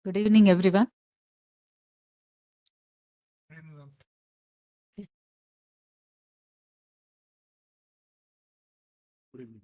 Good evening, everyone. Good evening.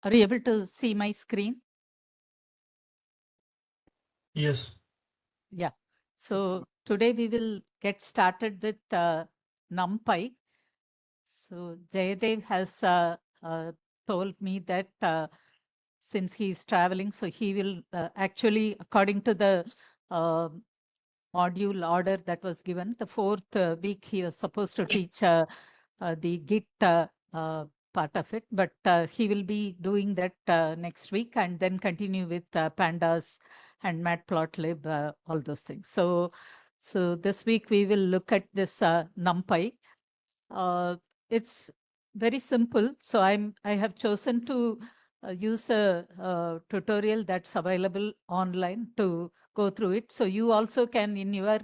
Are you able to see my screen? Yes. Yeah. So today we will get started with NumPy. So Jayadev has told me that since he is traveling, so he will actually, according to the uh, module order that was given, the fourth week he was supposed to teach the Git part of it, but he will be doing that next week and then continue with pandas and matplotlib, all those things. So this week we will look at this NumPy. It's very simple. So I have chosen to use a tutorial that's available online to go through it. So you also can in your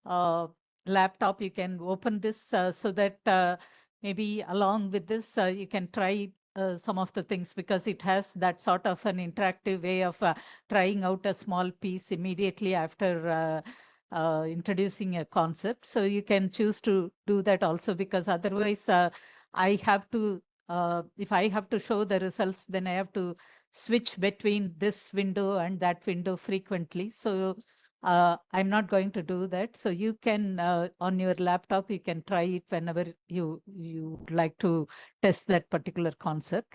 uh, laptop, you can open this so that maybe along with this, you can try some of the things because it has that sort of an interactive way of trying out a small piece immediately after introducing a concept. So you can choose to do that also because otherwise I have to, if I have to show the results, then I have to switch between this window and that window frequently. So I'm not going to do that. So you can, on your laptop, you can try it whenever you would like to test that particular concept.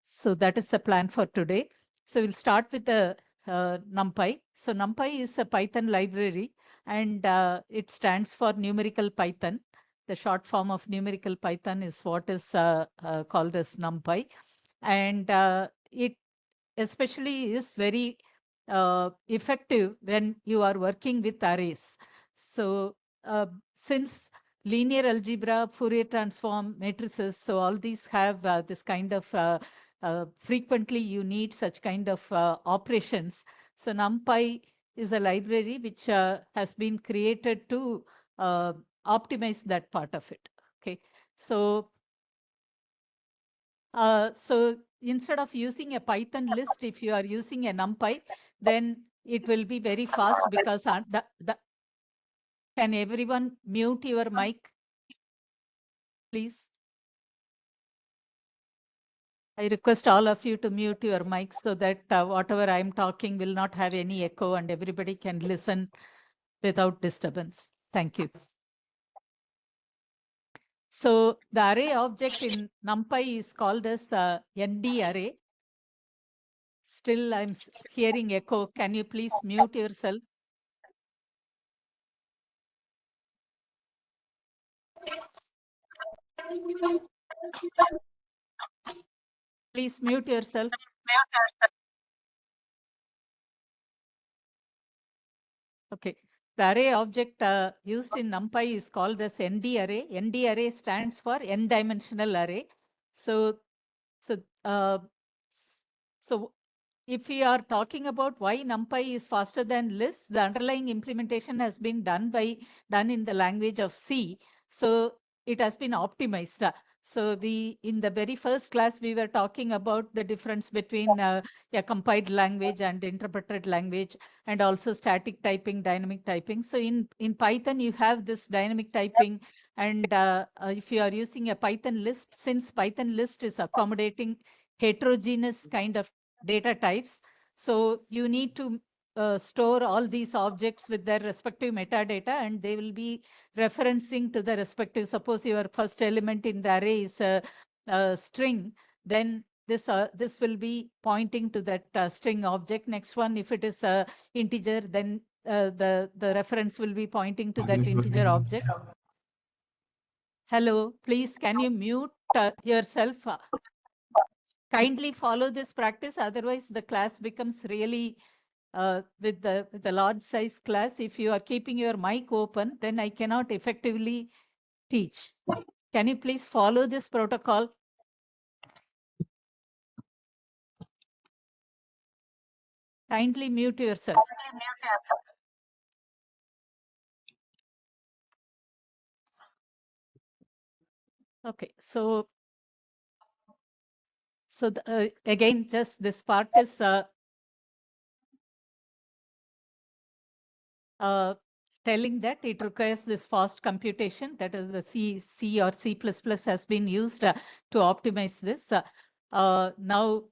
So that is the plan for today. So we'll start with the NumPy. So NumPy is a Python library and it stands for numerical Python. The short form of numerical Python is what is called as NumPy. And it especially is very effective when you are working with arrays. So since linear algebra, Fourier transform, matrices, so all these have this kind of frequently you need such kind of operations. So NumPy is a library which has been created to uh, optimize that part of it. Okay, so instead of using a Python list, if you are using a NumPy, then it will be very fast because can everyone mute your mic, please? I request all of you to mute your mics so that whatever I'm talking will not have any echo and everybody can listen without disturbance. Thank you. So the array object in NumPy is called as ND array. Still, I'm hearing echo. Can you please mute yourself? Please mute yourself. Okay. The array object used in NumPy is called as ND array. ND array stands for n-dimensional array. So, so, uh, so if we are talking about why NumPy is faster than list, the underlying implementation has been done in the language of C. So it has been optimized. So in the very first class, we were talking about the difference between a compiled language and interpreted language, and also static typing, dynamic typing. So in Python, you have this dynamic typing, and if you are using a Python list, since Python list is accommodating heterogeneous kind of data types, so you need to store all these objects with their respective metadata, and they will be referencing to the respective. Suppose your first element in the array is a string, then this will be pointing to that string object. Next one, if it is a integer, then the reference will be pointing to that integer object. Hello, please, can you mute yourself? Kindly follow this practice, otherwise the class becomes really with the large size class. If you are keeping your mic open, then I cannot effectively teach. Can you please follow this protocol? Kindly mute yourself. Okay, so again, just this part is telling that it requires this fast computation, that is the C or C++ has been used to optimize this. Now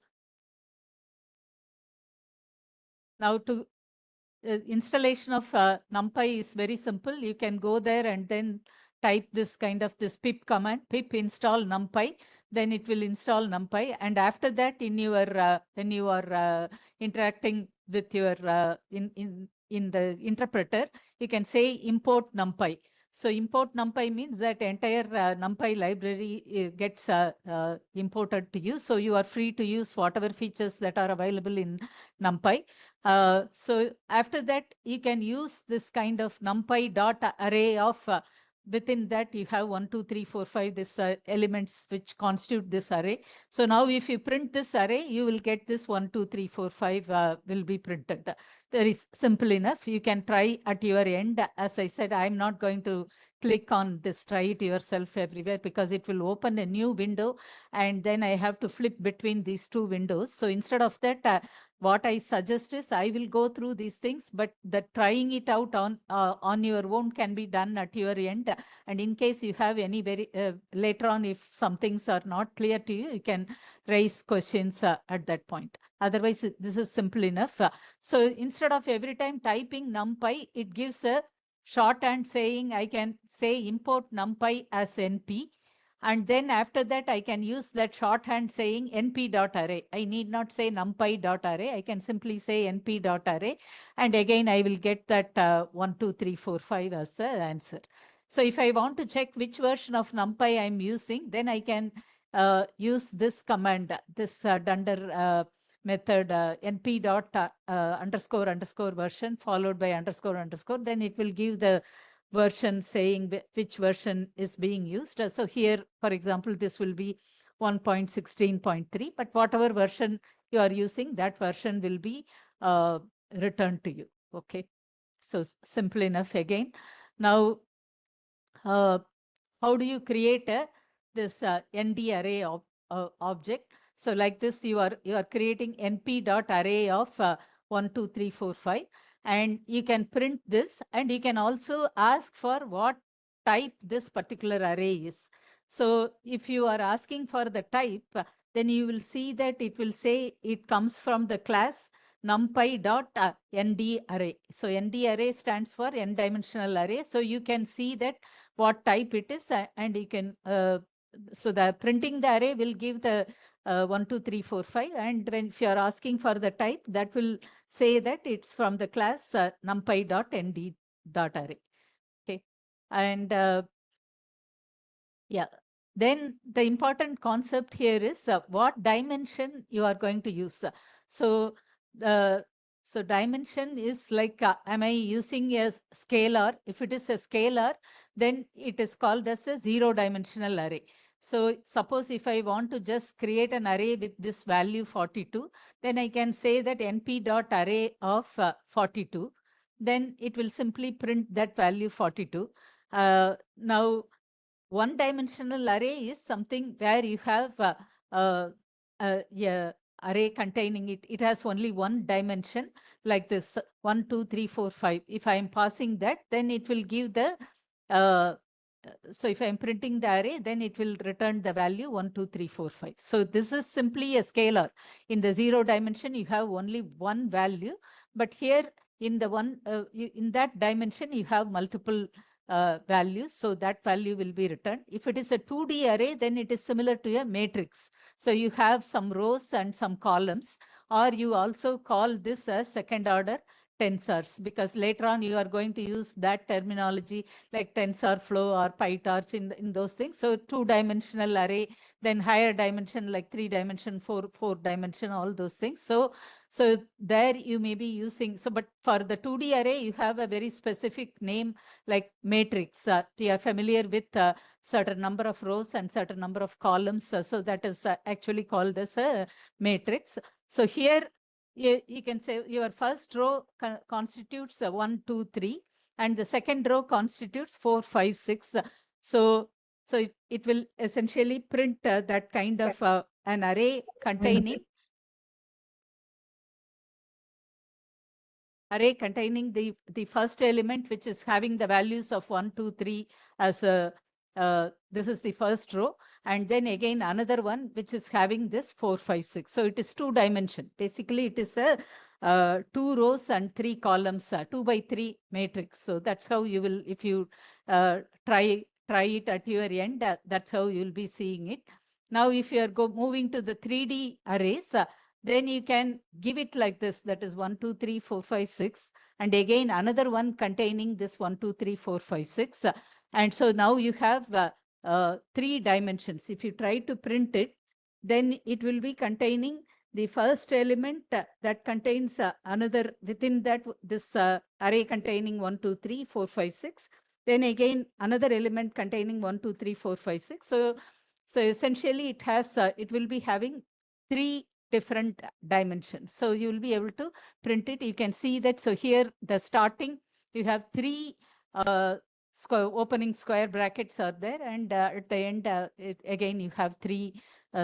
to installation of NumPy is very simple. You can go there and then type this pip command, pip install NumPy, then it will install NumPy. And after that, in your when you are interacting with your in the interpreter, you can say import NumPy. So import NumPy means that entire NumPy library gets imported to you. So you are free to use whatever features that are available in NumPy. So after that, you can use this kind of NumPy dot array of within that you have 1, 2, 3, 4, 5 this elements which constitute this array. So now if you print this array, you will get this 1, 2, 3, 4, 5 will be printed. Very simple enough. You can try at your end. As I said, I'm not going to click on this, try it yourself everywhere, because it will open a new window and then I have to flip between these two windows. So instead of that, what I suggest is I will go through these things, but the trying it out on your own can be done at your end. And in case you have any later on, if some things are not clear to you, you can raise questions at that point. Otherwise, this is simple enough. So instead of every time typing NumPy, it gives a shorthand saying I can say import NumPy as NP. And then after that, I can use that shorthand saying np.array. I need not say numpy.array. I can simply say np.array. And again, I will get that 1, 2, 3, 4, 5 as the answer. So if I want to check which version of NumPy I'm using, then I can use this command, this dunder method np dot underscore underscore version followed by underscore underscore. Then it will give the version saying which version is being used. So here, for example, this will be 1.16.3, but whatever version you are using, that version will be returned to you. Okay, so simple enough again. Now, uh, how do you create this ND array object? So like this, you are creating np dot array of 1, 2, 3, 4, 5, and you can print this, and you can also ask for what type this particular array is. So if you are asking for the type, then you will see that it will say it comes from the class numpy dot nd array. So nd array stands for n dimensional array. So you can see that what type it is, and you can so the printing the array will give the 1, 2, 3, 4, 5, and when if you are asking for the type, that will say that it's from the class numpy.nd.array. Okay, and yeah, then the important concept here is what dimension you are going to use. So uh, so dimension is like, am I using a scalar? If it is a scalar, then it is called as a zero dimensional array. So suppose if I want to just create an array with this value 42, then I can say that np dot array of 42. Then it will simply print that value 42. Now, one dimensional array is something where you have yeah, array containing it has only one dimension, like this 1, 2, 3, 4, 5. If I am passing that, then it will give the so if I am printing the array, then it will return the value 1, 2, 3, 4, 5. So this is simply a scalar. In the zero dimension, you have only one value, but here in the in that dimension, you have multiple values. So that value will be returned. If it is a 2D array, then it is similar to a matrix. So you have some rows and some columns, or you also call this a second order tensors, because later on you are going to use that terminology like TensorFlow or PyTorch in those things. So 2-dimensional array, then higher dimension like 3-dimension, 4-dimension, all those things. So there you may be using, so but for the 2D array, you have a very specific name like matrix. You are familiar with certain number of rows and certain number of columns. So that is actually called as a matrix. So here you can say your first row constitutes 1, 2, 3, and the second row constitutes 4, 5, 6. So it will essentially print that kind of an array containing the first element, which is having the values of 1, 2, 3 as a this is the first row, and then again another one which is having this 4, 5, 6. So it is 2-dimension. Basically, it is a 2 rows and 3 columns, 2 by 3 matrix. So that's how you will, if you try it at your end, that's how you'll be seeing it. Now, if you are moving to the 3D arrays, then you can give it like this, that is 1, 2, 3, 4, 5, 6, and again another one containing this 1, 2, 3, 4, 5, 6. And so now you have 3 dimensions. If you try to print it, then it will be containing the first element that contains another, within that this array containing 1, 2, 3, 4, 5, 6. Then again another element containing 1, 2, 3, 4, 5, 6. So essentially it has it will be having 3 different dimensions. So you will be able to print it. You can see that. So here the starting, you have 3 opening square brackets are there, and at the end again you have 3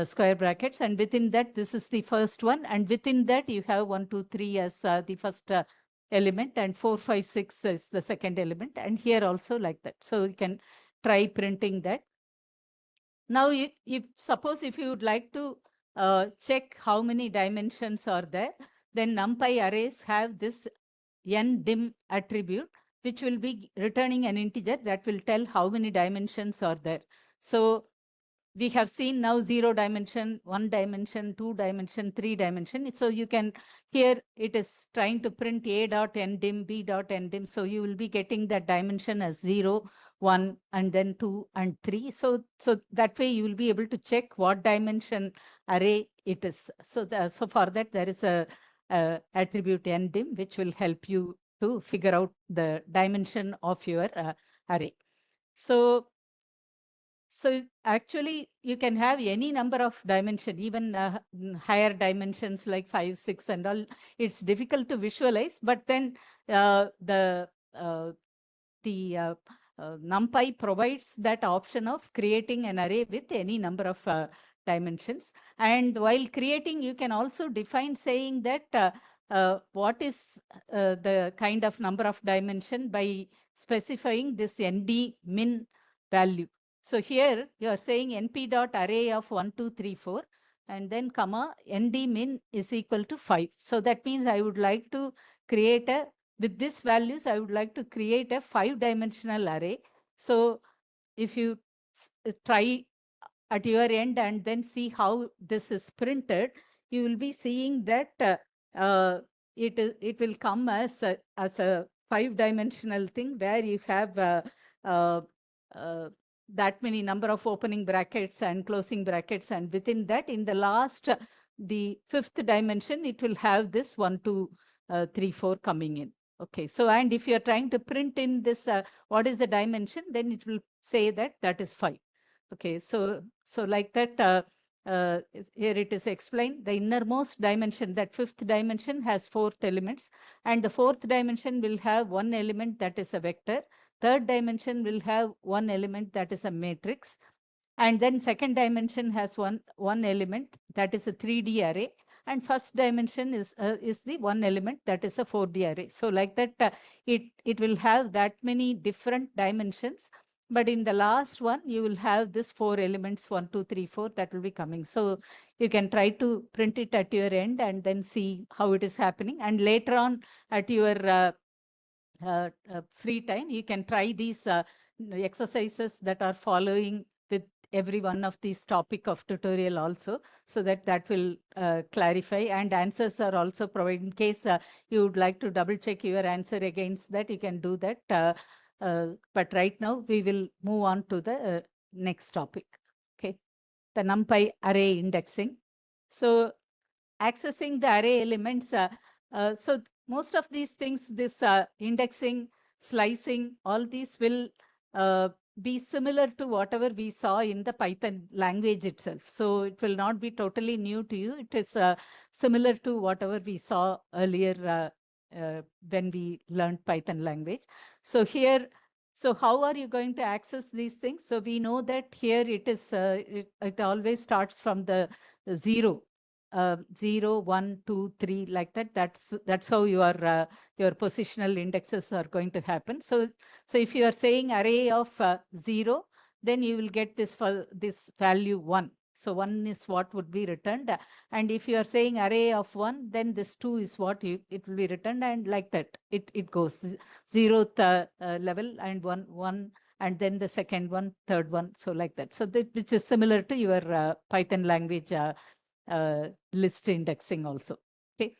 square brackets, and within that this is the first one, and within that you have 1, 2, 3 as the first element, and 4, 5, 6 is the second element, and here also like that. So you can try printing that. Now, if suppose if you would like to check how many dimensions are there, then NumPy arrays have this ndim attribute, which will be returning an integer that will tell how many dimensions are there. So we have seen now 0 dimension, 1 dimension, 2 dimension, 3 dimension. So you can, here it is trying to print a dot ndim, b dot ndim. So you will be getting that dimension as 0, 1, and then 2 and 3. So that way you will be able to check what dimension array it is. So for that there is a attribute ndim, which will help you to figure out the dimension of your array. So actually you can have any number of dimension, even higher dimensions like 5, 6 and all. It's difficult to visualize, but then the NumPy provides that option of creating an array with any number of dimensions. And while creating, you can also define saying that what is the kind of number of dimension by specifying this nd min value. So here you are saying np dot array of 1, 2, 3, 4, and then comma nd min is equal to 5. So that means I would like to create a, with these values, I would like to create a 5-dimensional array. So if you try at your end and then see how this is printed, you will be seeing that it will come as a 5-dimensional thing where you have uh, uh, that many number of opening brackets and closing brackets, and within that, in the last, the 5th dimension, it will have this 1, 2, 3, 4 coming in. Okay, so and if you are trying to print in this, what is the dimension, then it will say that is 5. Okay, so like that, here it is explained. The innermost dimension, that 5th dimension, has 4th elements, and the 4th dimension will have 1 element that is a vector. 3rd dimension will have 1 element that is a matrix, and then 2nd dimension has one element that is a 3D array, and 1st dimension is the 1 element that is a 4D array. So like that, it will have that many different dimensions, but in the last one you will have this 4 elements, 1, 2, 3, 4, that will be coming. So you can try to print it at your end and then see how it is happening, and later on at your free time, you can try these exercises that are following with every one of these topic of tutorial also, so that will clarify, and answers are also provided. In case you would like to double check your answer against that, you can do that. But right now we will move on to the next topic. Okay, the NumPy array indexing. So accessing the array elements. So most of these things, this indexing, slicing, all these will uh, be similar to whatever we saw in the Python language itself. So it will not be totally new to you. It is similar to whatever we saw earlier when we learned Python language. So here, so how are you going to access these things? So we know that here it is, it always starts from the 0. 0, 1, 2, 3, like that. That's how your positional indexes are going to happen. So if you are saying array of 0, then you will get this value 1. So 1 is what would be returned. And if you are saying array of 1, then this 2 is what it will be returned, and like that. It goes 0th level, and 1, and then the second one, third one. So like that. So which is similar to your Python language list indexing also. Okay.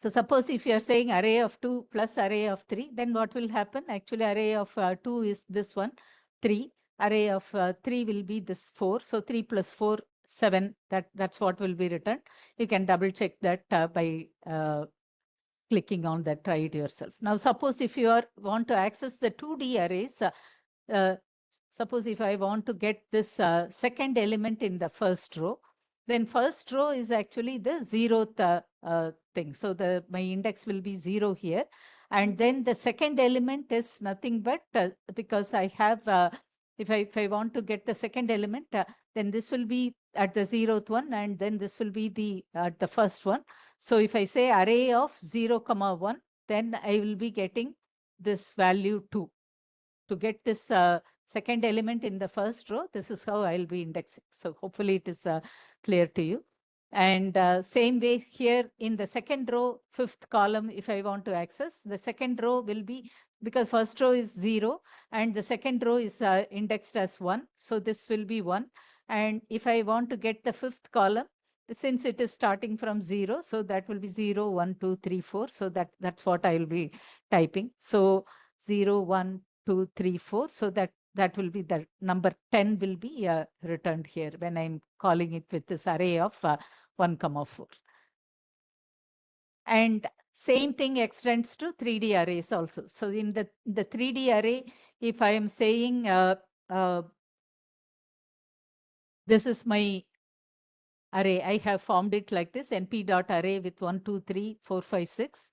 So suppose if you are saying array of 2 plus array of 3, then what will happen? Actually, array of 2 is this one, 3. Array of 3 will be this 4. So 3 plus 4, 7. That's what will be returned. You can double check that by clicking on that, try it yourself. Now, suppose if you want to access the 2D arrays, uh, suppose if I want to get this second element in the first row, then first row is actually the 0th thing. So my index will be 0 here. And then the second element is nothing but, because I have, if I want to get the second element, then this will be at the 0th one, and then this will be the first one. So if I say array of 0, 1, then I will be getting this value 2. To get this second element in the first row, this is how I'll be indexing. So hopefully it is clear to you. And same way here in the second row, 5th column, if I want to access, the second row will be, because first row is 0 and the second row is indexed as 1. So this will be 1. And if I want to get the 5th column, since it is starting from 0, so that will be 0, 1, 2, 3, 4. So that's what I will be typing. So 0, 1, 2, 3, 4. So that will be the number 10 will be returned here when I'm calling it with this array of 1, 4. And same thing extends to 3D arrays also. So in the 3D array, if I am saying this is my array, I have formed it like this, np.array with 1, 2, 3, 4, 5, 6.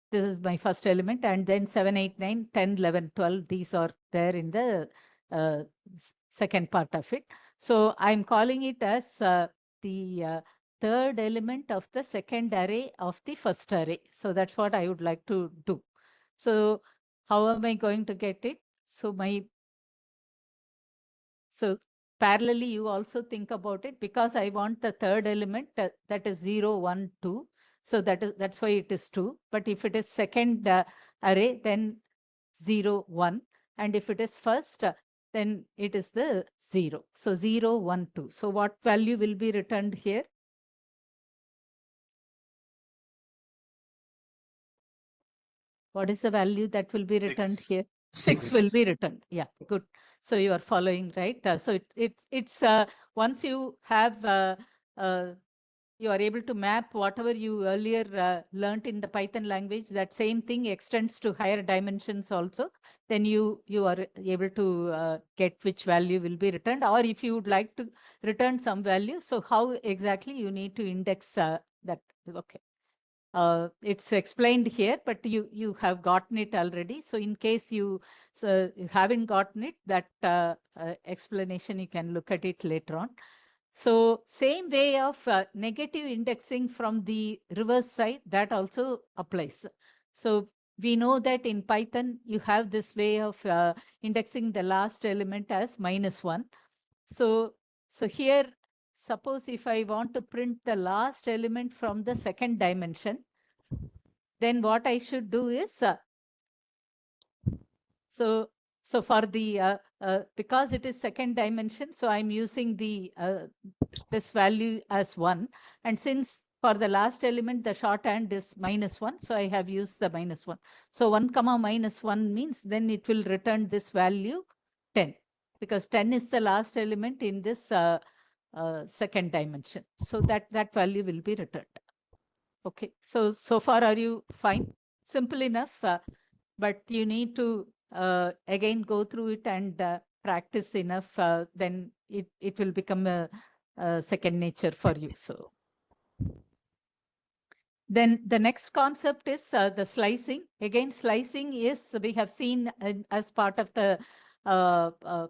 This is my first element, and then 7, 8, 9, 10, 11, 12. These are there in the second part of it. So I'm calling it as the third element of the second array of the first array. So that's what I would like to do. So how am I going to get it? So parallelly, you also think about it, because I want the third element that is 0, 1, 2. So that's why it is 2. But if it is second array, then 0, 1. And if it is first, then it is the 0. So 0, 1, 2. So what value will be returned here? What is the value that will be returned here? 6 will be returned. Yeah, good. So you are following, right? So it's once you have you are able to map whatever you earlier learned in the Python language, that same thing extends to higher dimensions also. Then you are able to get which value will be returned, or if you would like to return some value. So how exactly you need to index that? Okay. It's explained here, but you have gotten it already. So in case you haven't gotten it, that explanation, you can look at it later on. So same way of negative indexing from the reverse side, that also applies. So we know that in Python, you have this way of indexing the last element as -1. So here, suppose if I want to print the last element from the second dimension, then what I should do is, so So for the, because it is second dimension, so I'm using the this value as 1. And since for the last element, the shorthand is -1, so I have used the -1. So 1 comma -1 means then it will return this value 10, because 10 is the last element in this second dimension. So that value will be returned. Okay, so far are you fine? Simple enough, but you need to again go through it and practice enough, then it will become a second nature for you. So then the next concept is the slicing. Again, slicing is, we have seen as part of the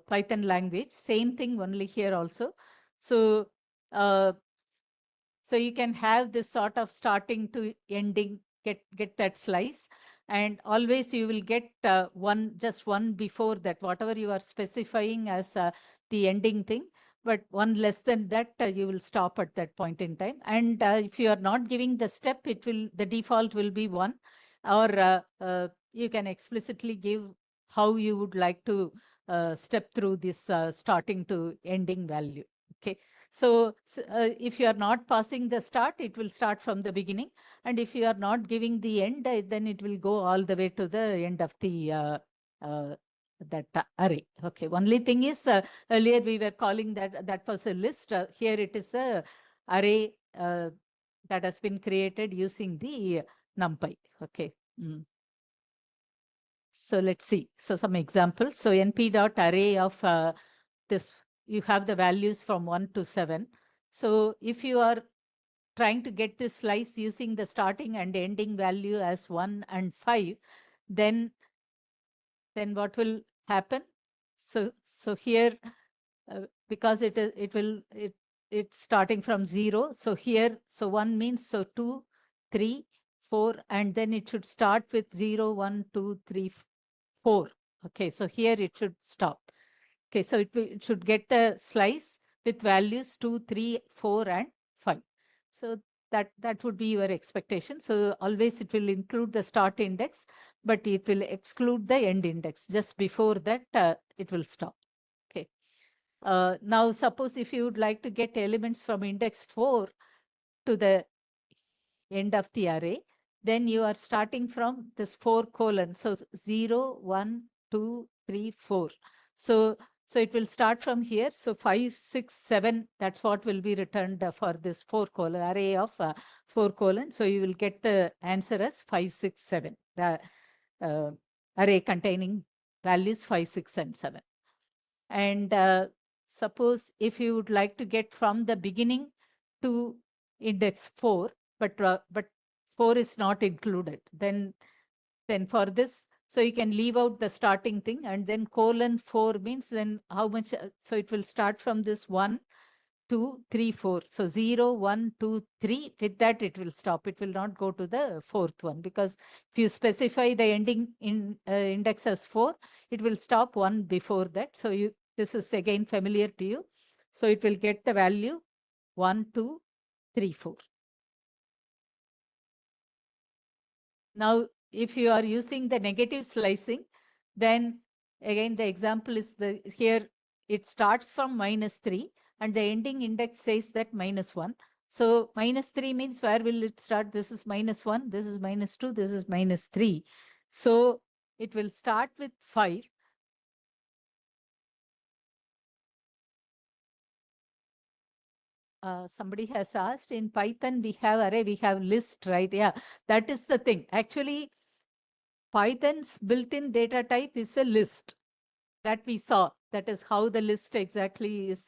Python language. Same thing only here also. So uh, so you can have this sort of starting to ending, get that slice, and always you will get just one before that, whatever you are specifying as the ending thing, but one less than that, you will stop at that point in time. And if you are not giving the step, the default will be 1, or you can explicitly give how you would like to step through this starting to ending value. Okay. So if you are not passing the start, it will start from the beginning. And if you are not giving the end, then it will go all the way to the end of the that array. Okay. Only thing is, earlier we were calling that was a list. Here it is a array that has been created using the NumPy. Okay. Mm. So let's see. So some examples. So np.array of this, you have the values from 1 to 7. So if you are trying to get this slice using the starting and ending value as 1 and 5, then what will happen? So here, because it's starting from 0. So here, so 1 means, so 2, 3, 4, and then it should start with 0, 1, 2, 3, 4. Okay, so here it should stop. Okay, so it should get the slice with values 2, 3, 4, and 5. So that would be your expectation. So always it will include the start index, but it will exclude the end index. Just before that, it will stop. Okay. Now, suppose if you would like to get elements from index 4 to the end of the array, then you are starting from this 4 colon. So 0, 1, 2, 3, 4. So it will start from here. So 5, 6, 7, that's what will be returned for this 4 colon array of 4 colon. So you will get the answer as 5, 6, 7. The array containing values 5, 6, and 7. And suppose if you would like to get from the beginning to index 4, but 4 is not included, then for this, so you can leave out the starting thing, and then colon 4 means then how much, so it will start from this 1, 2, 3, 4. So 0, 1, 2, 3. With that, it will stop. It will not go to the fourth one, because if you specify the ending index as 4, it will stop 1 before that. So this is again familiar to you. So it will get the value 1, 2, 3, 4. Now, if you are using the negative slicing, then again the example is here it starts from -3 and the ending index says that -1. So -3 means where will it start? This is -1, this is -2, this is -3. So it will start with 5. Somebody has asked, in Python we have array, we have list, right? Yeah, that is the thing. Actually, Python's built-in data type is a list that we saw. That is how the list exactly is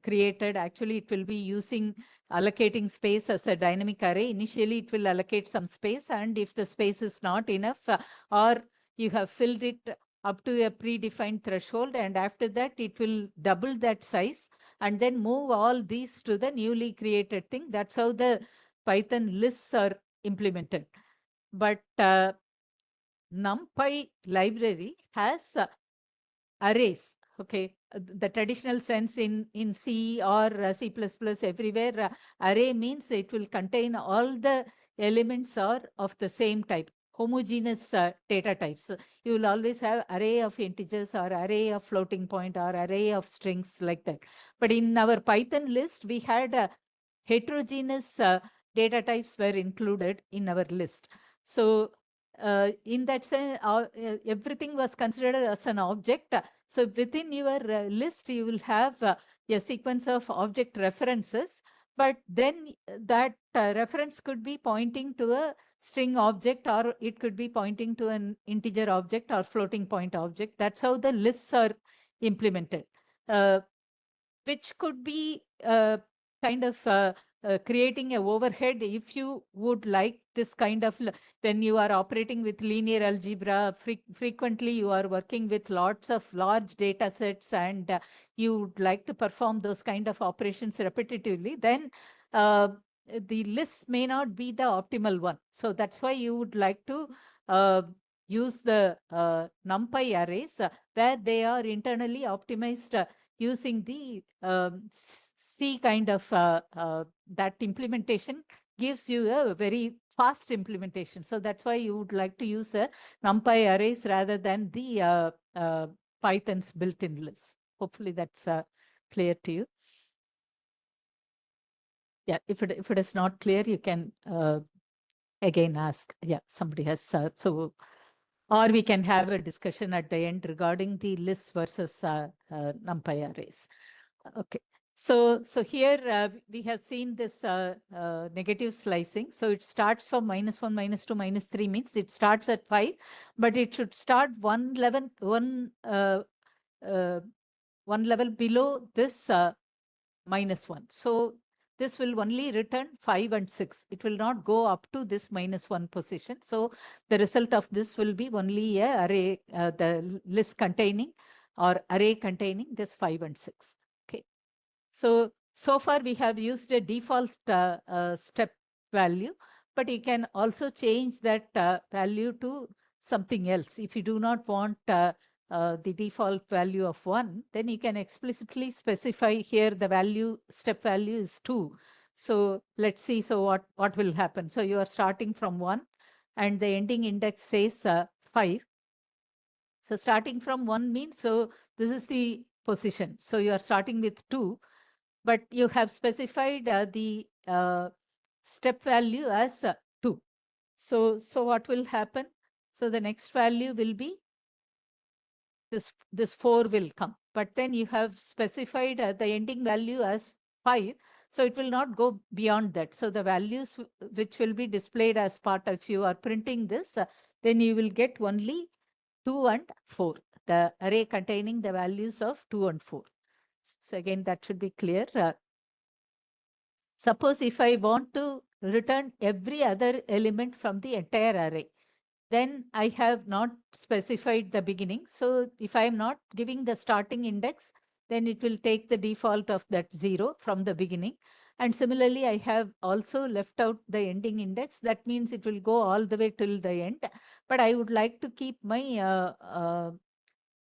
created. Actually, it will be using allocating space as a dynamic array. Initially, it will allocate some space, and if the space is not enough, or you have filled it up to a predefined threshold, and after that, it will double that size and then move all these to the newly created thing. That's how the Python lists are implemented. But NumPy library has arrays. Okay, the traditional sense in C or C++, everywhere, array means it will contain all the elements are of the same type. homogeneous data types. So you will always have array of integers or array of floating point or array of strings like that. But in our Python list, we had heterogeneous data types were included in our list. So in that sense, everything was considered as an object. So within your list, you will have a sequence of object references, but then that reference could be pointing to a string object, or it could be pointing to an integer object or floating point object. That's how the lists are implemented, which could be kind of creating a overhead if you would like this kind of, when you are operating with linear algebra, frequently you are working with lots of large data sets, and you would like to perform those kind of operations repetitively, then the list may not be the optimal one. So that's why you would like to uh, use the NumPy arrays, where they are internally optimized using the C kind of that implementation gives you a very fast implementation. So that's why you would like to use a NumPy arrays rather than the Python's built-in list. Hopefully that's clear to you. Yeah, if it is not clear, you can again ask. Yeah, somebody has so, or we can have a discussion at the end regarding the list versus NumPy arrays. Okay. So here we have seen this negative slicing. So it starts from -1, -2, -3 means it starts at 5, but it should start one level below this -1. So this will only return 5 and 6. It will not go up to this -1 position. So the result of this will be only a array, the list containing or array containing this 5 and 6. Okay. So far we have used a default step value, but you can also change that value to something else. If you do not want the default value of 1, then you can explicitly specify here the value, step value is 2. So let's see, so what will happen. So you are starting from 1 and the ending index says 5. So starting from 1 means, so this is the position. So you are starting with 2, but you have specified the step value as 2. So what will happen? So the next value will be this 4 will come, but then you have specified the ending value as 5. So it will not go beyond that. So the values which will be displayed as part of, if you are printing this, then you will get only 2 and 4, the array containing the values of 2 and 4. So again, that should be clear. Suppose if I want to return every other element from the entire array, then I have not specified the beginning. So if I am not giving the starting index, then it will take the default of that 0 from the beginning. And similarly, I have also left out the ending index. That means it will go all the way till the end. But I would like to keep my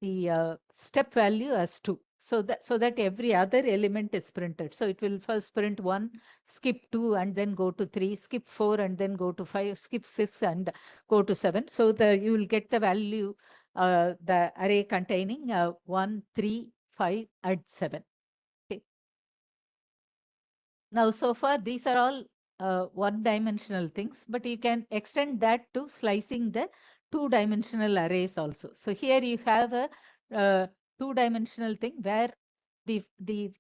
the step value as 2. So that every other element is printed. So it will first print 1, skip 2, and then go to 3, skip 4, and then go to 5, skip 6, and go to 7. So you will get the value, the array containing 1, 3, 5, and 7. Okay. Now, so far, these are all one-dimensional things, but you can extend that to slicing the two-dimensional arrays also. So here you have a two-dimensional thing where the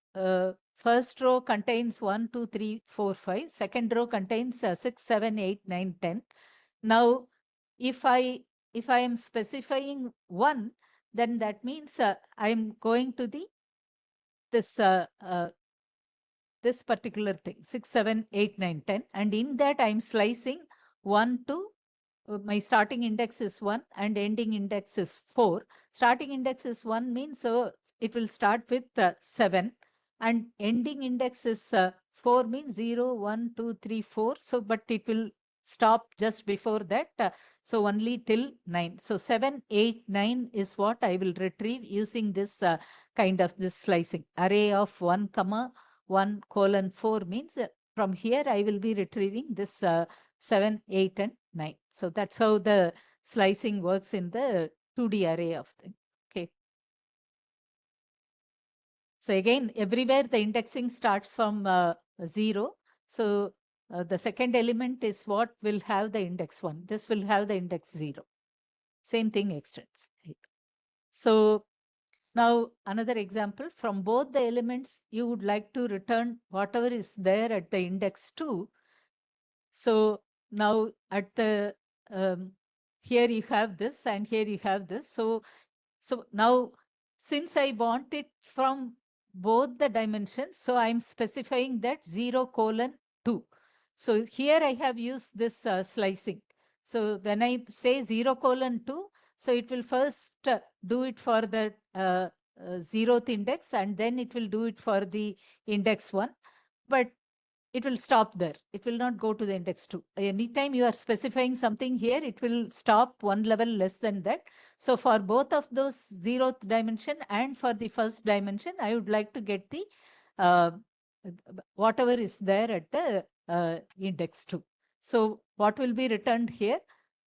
first row contains 1, 2, 3, 4, 5. Second row contains 6, 7, 8, 9, 10. Now, if I am specifying 1, then that means I am going to this this particular thing, 6, 7, 8, 9, 10. And in that, I'm slicing 1 to my starting index is 1 and ending index is 4. Starting index is 1 means, so it will start with 7 and ending index is 4 means 0, 1, 2, 3, 4. So, but it will stop just before that. So only till 9. So 7, 8, 9 is what I will retrieve using this kind of this slicing array of 1, comma 1:4 means from here I will be retrieving this 7, 8, and 9. So that's how the slicing works in the 2D array of things. Okay. So again, everywhere the indexing starts from 0. So the second element is what will have the index 1. This will have the index 0. Same thing extends. So now another example, from both the elements, you would like to return whatever is there at the index 2. So now at the, here you have this and here you have this. So now, since I want it from both the dimensions, so I'm specifying that 0:2. So here I have used this slicing. So when I say 0:2, so it will first do it for the 0th index, and then it will do it for the index 1. But it will stop there. It will not go to the index 2. Anytime you are specifying something here, it will stop one level less than that. So for both of those 0th dimension and for the first dimension, I would like to get the uh, whatever is there at the index 2. So what will be returned here?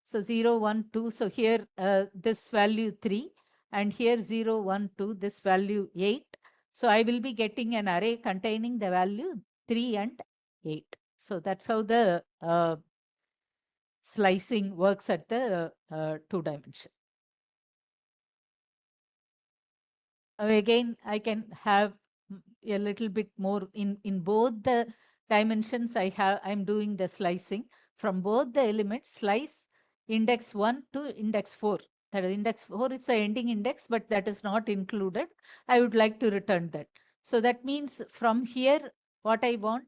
So 0, 1, 2. So here this value 3, and here 0, 1, 2, this value 8. So I will be getting an array containing the value 3 and 8. So that's how the slicing works at the 2 dimension. Again, I can have a little bit more in both the dimensions. I'm doing the slicing from both the elements. Slice index 1 to index 4. That is, index 4 is the ending index, but that is not included. I would like to return that. So that means from here, what I want,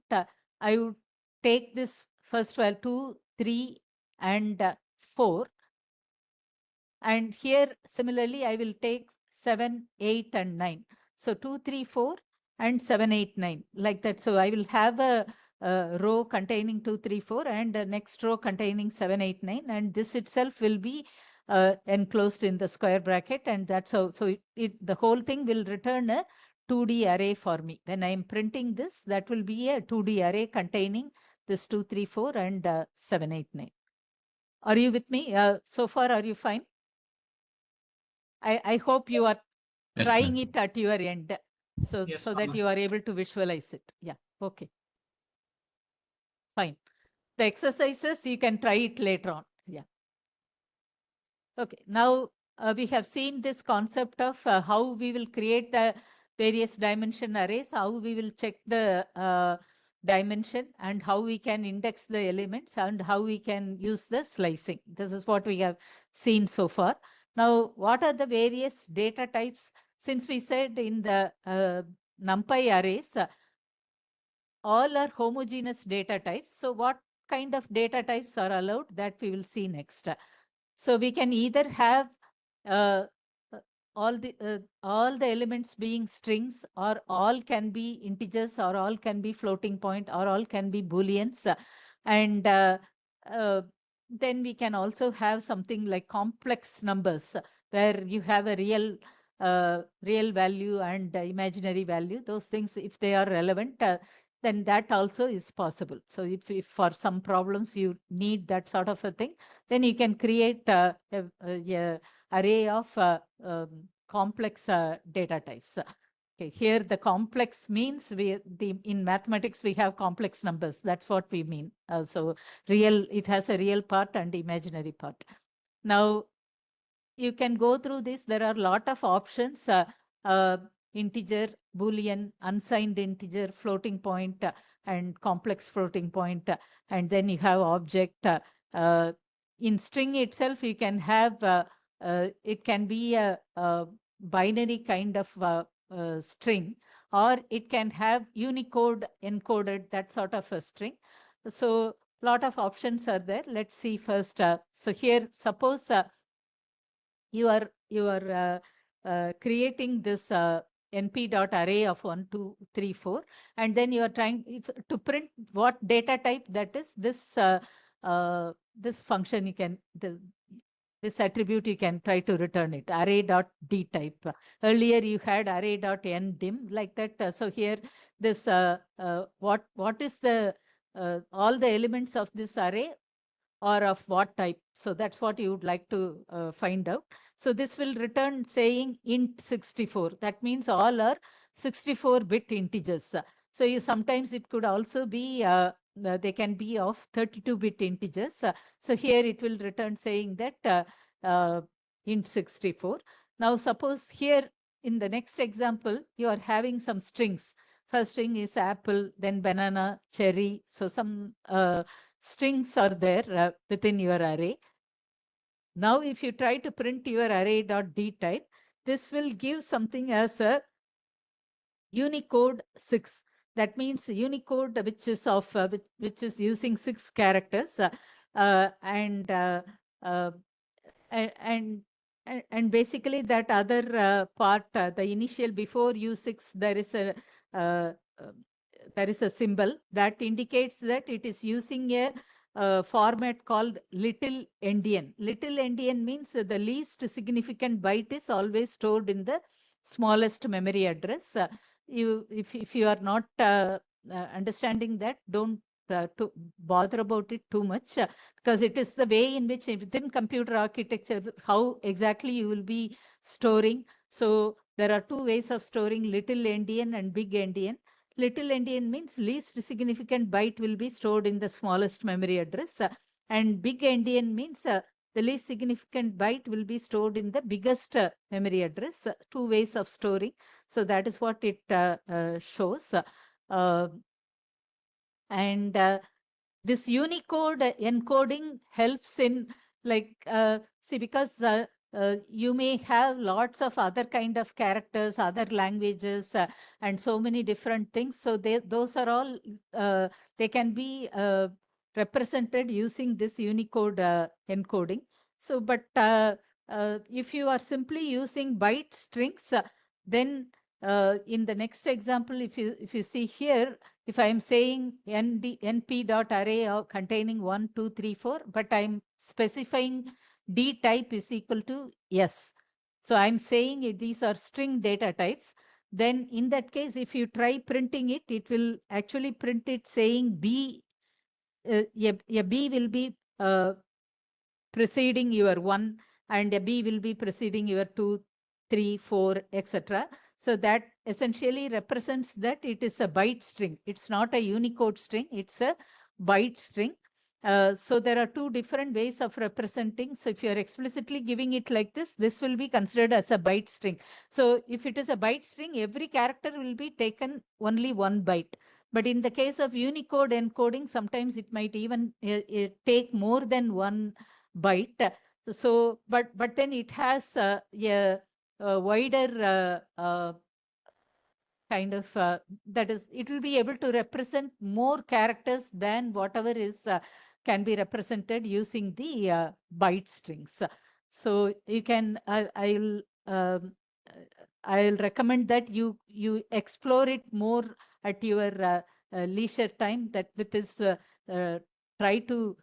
I would take this first value 2, 3, and 4. And here, similarly, I will take 7, 8, and 9. So 2, 3, 4, and 7, 8, 9, like that. So I will have a row containing 2, 3, 4, and the next row containing 7, 8, 9. And this itself will be enclosed in the square bracket. And that's how, so the whole thing will return a 2D array for me. When I'm printing this, that will be a 2D array containing this 2, 3, 4, and 7, 8, 9. Are you with me? So far, are you fine? I hope you are Yes, trying ma'am. it at your end, so Yes, that ma'am. you are able to visualize it. Yeah, okay, fine. The exercises, you can try it later on. Yeah. Okay, now we have seen this concept of how we will create the various dimension arrays, how we will check the dimension, and how we can index the elements, and how we can use the slicing. This is what we have seen so far. Now, what are the various data types? Since we said in the NumPy arrays, all are homogeneous data types. So what kind of data types are allowed, that we will see next. So we can either have uh, uh, all the elements being strings, or all can be integers, or all can be floating point, or all can be booleans. And uh, then we can also have something like complex numbers, where you have a real value and imaginary value. Those things, if they are relevant, then that also is possible. So if for some problems you need that sort of a thing, then you can create a array of complex data types. Okay, here the complex means in mathematics we have complex numbers. That's what we mean. So it has a real part and imaginary part. Now you can go through this. There are a lot of options: integer, boolean, unsigned integer, floating point, and complex floating point. And then you have object. In string itself, you can have it can be a binary kind of string, or it can have Unicode encoded, that sort of a string. So lot of options are there. Let's see first. So here, suppose you are creating this np.array of 1, 2, 3, 4, and then you are trying to print what data type that is. This function, this attribute, you can try to return it, array.d type. Earlier you had array.ndim, like that. So here, this what is the all the elements of this array or of what type. So that's what you would like to find out. So this will return saying int 64. That means all are 64-bit integers. So you sometimes it could also be they can be of 32-bit integers. So here it will return saying that int 64. Now suppose here in the next example you are having some strings. First string is apple, then banana, cherry. So some strings are there within your array. Now, if you try to print your array.d type, this will give something as a Unicode 6. That means Unicode, which is of which is using 6 characters, and uh, and and basically that other part, the initial before U6, uh, uh, there is a symbol that indicates that it is using a format called little endian. Little endian means the least significant byte is always stored in the smallest memory address. If you are not understanding that, don't to bother about it too much, because it is the way in which within computer architecture, how exactly you will be storing. So there are two ways of storing: little endian and big endian. Little endian means least significant byte will be stored in the smallest memory address, and big endian means the least significant byte will be stored in the biggest memory address. Two ways of storing. So that is what it shows. Uh, and this Unicode encoding helps in, like, see, because you may have lots of other kind of characters, other languages, and so many different things. So those are all, they can be represented using this Unicode encoding. So, but if you are simply using byte strings, then in the next example, if you see here, if I am saying np.array containing 1, 2, 3, 4, but I'm specifying d type is equal to s. So I'm saying these are string data types. Then in that case, if you try printing it, it will actually print it saying b. A b will be preceding your 1, and a b will be preceding your 2, 3, 4, etc. So that essentially represents that it is a byte string. It's not a Unicode string, it's a byte string. So there are two different ways of representing. So if you are explicitly giving it like this will be considered as a byte string. So if it is a byte string, every character will be taken only 1 byte. But in the case of Unicode encoding, sometimes it might even take more than 1 byte. So, but then it has a wider kind of that is, it will be able to represent more characters than whatever is can be represented using the byte strings. So you can, I'll recommend that you explore it more at your leisure time. That with this try to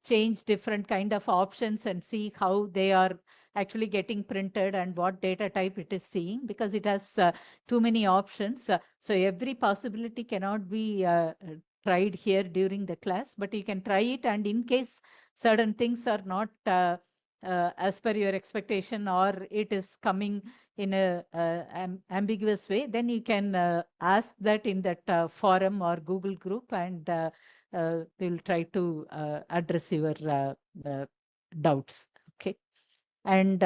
change different kind of options and see how they are actually getting printed and what data type it is seeing, because it has too many options. So every possibility cannot be tried here during the class, but you can try it. And in case certain things are not as per your expectation, or it is coming in a ambiguous way, then you can ask that in that forum or Google group, and we'll try to address your doubts. Okay. And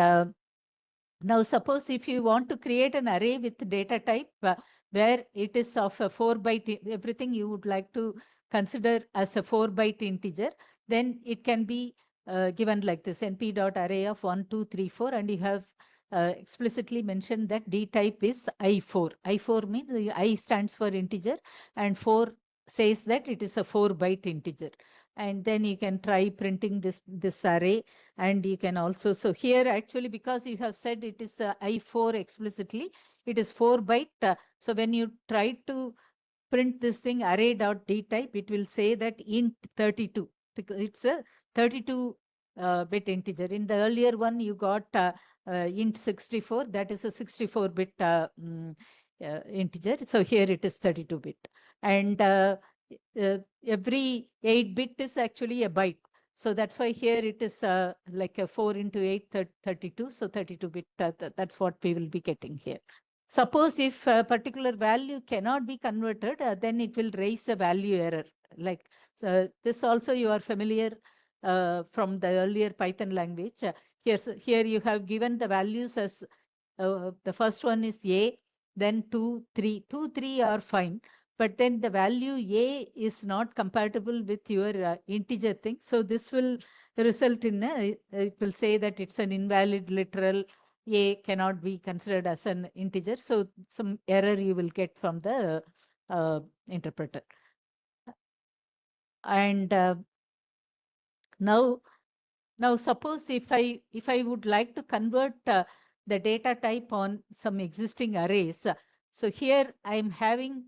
now, suppose if you want to create an array with data type where it is of a 4-byte, everything you would like to consider as a 4-byte integer, then it can be given like this: np.array of 1, 2, 3, 4, and you have explicitly mentioned that d type is I4. I4 means I stands for integer, and 4 says that it is a 4-byte integer. And then you can try printing this array. And you can also, so here actually, because you have said it is I4 explicitly, it is 4-byte. So when you try to print this thing array.d type, it will say that int 32, because it's a 32 bit integer. In the earlier one, you got int 64, that is a 64-bit integer. So here it is 32-bit. And every 8-bit is actually a byte. So that's why here it is like a 4 into 8, 32. So 32-bit, that's what we will be getting here. Suppose if a particular value cannot be converted, then it will raise a value error. Like so this also you are familiar from the earlier Python language. Here you have given the values as the first one is A, then 2, 3. 2, 3 are fine, but then the value A is not compatible with your integer thing. So this will result in, it will say that it's an invalid literal, A cannot be considered as an integer. So some error you will get from the interpreter. And now suppose if I would like to convert the data type on some existing arrays. So here I am having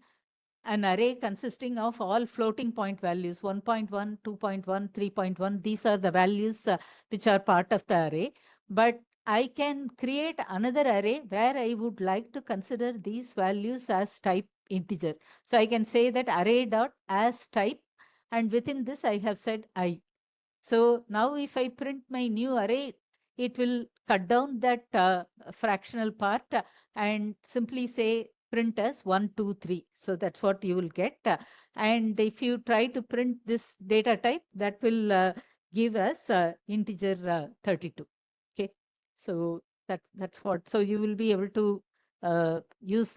an array consisting of all floating point values, 1.1, 2.1, 3.1. These are the values which are part of the array. But I can create another array where I would like to consider these values as type integer. So I can say that array dot as type, and within this I have said I. So now if I print my new array, it will cut down that fractional part and simply say print as 1, 2, 3. So that's what you will get. And if you try to print this data type, that will give us integer 32. Okay. So that's what. So you will be able to use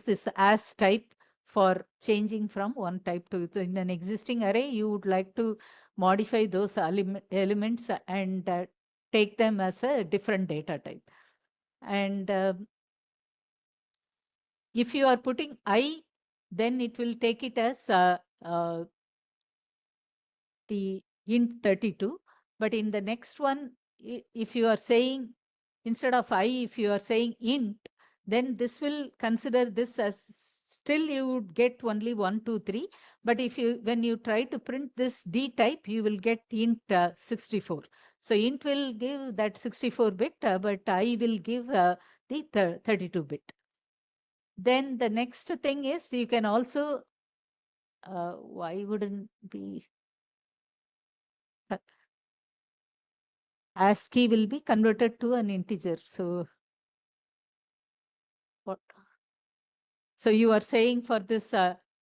this as type for changing from one type to in an existing array. You would like to modify those elements and take them as a different data type. And if you are putting I, then it will take it as the int 32. But in the next one, if you are saying, instead of I, if you are saying int, then this will consider this as still you would get only 1, 2, 3. But if you, when you try to print this D type, you will get int 64. So int will give that 64-bit, but I will give the 32-bit. Then the next thing is you can also, why wouldn't be, ASCII will be converted to an integer. So what? So you are saying for this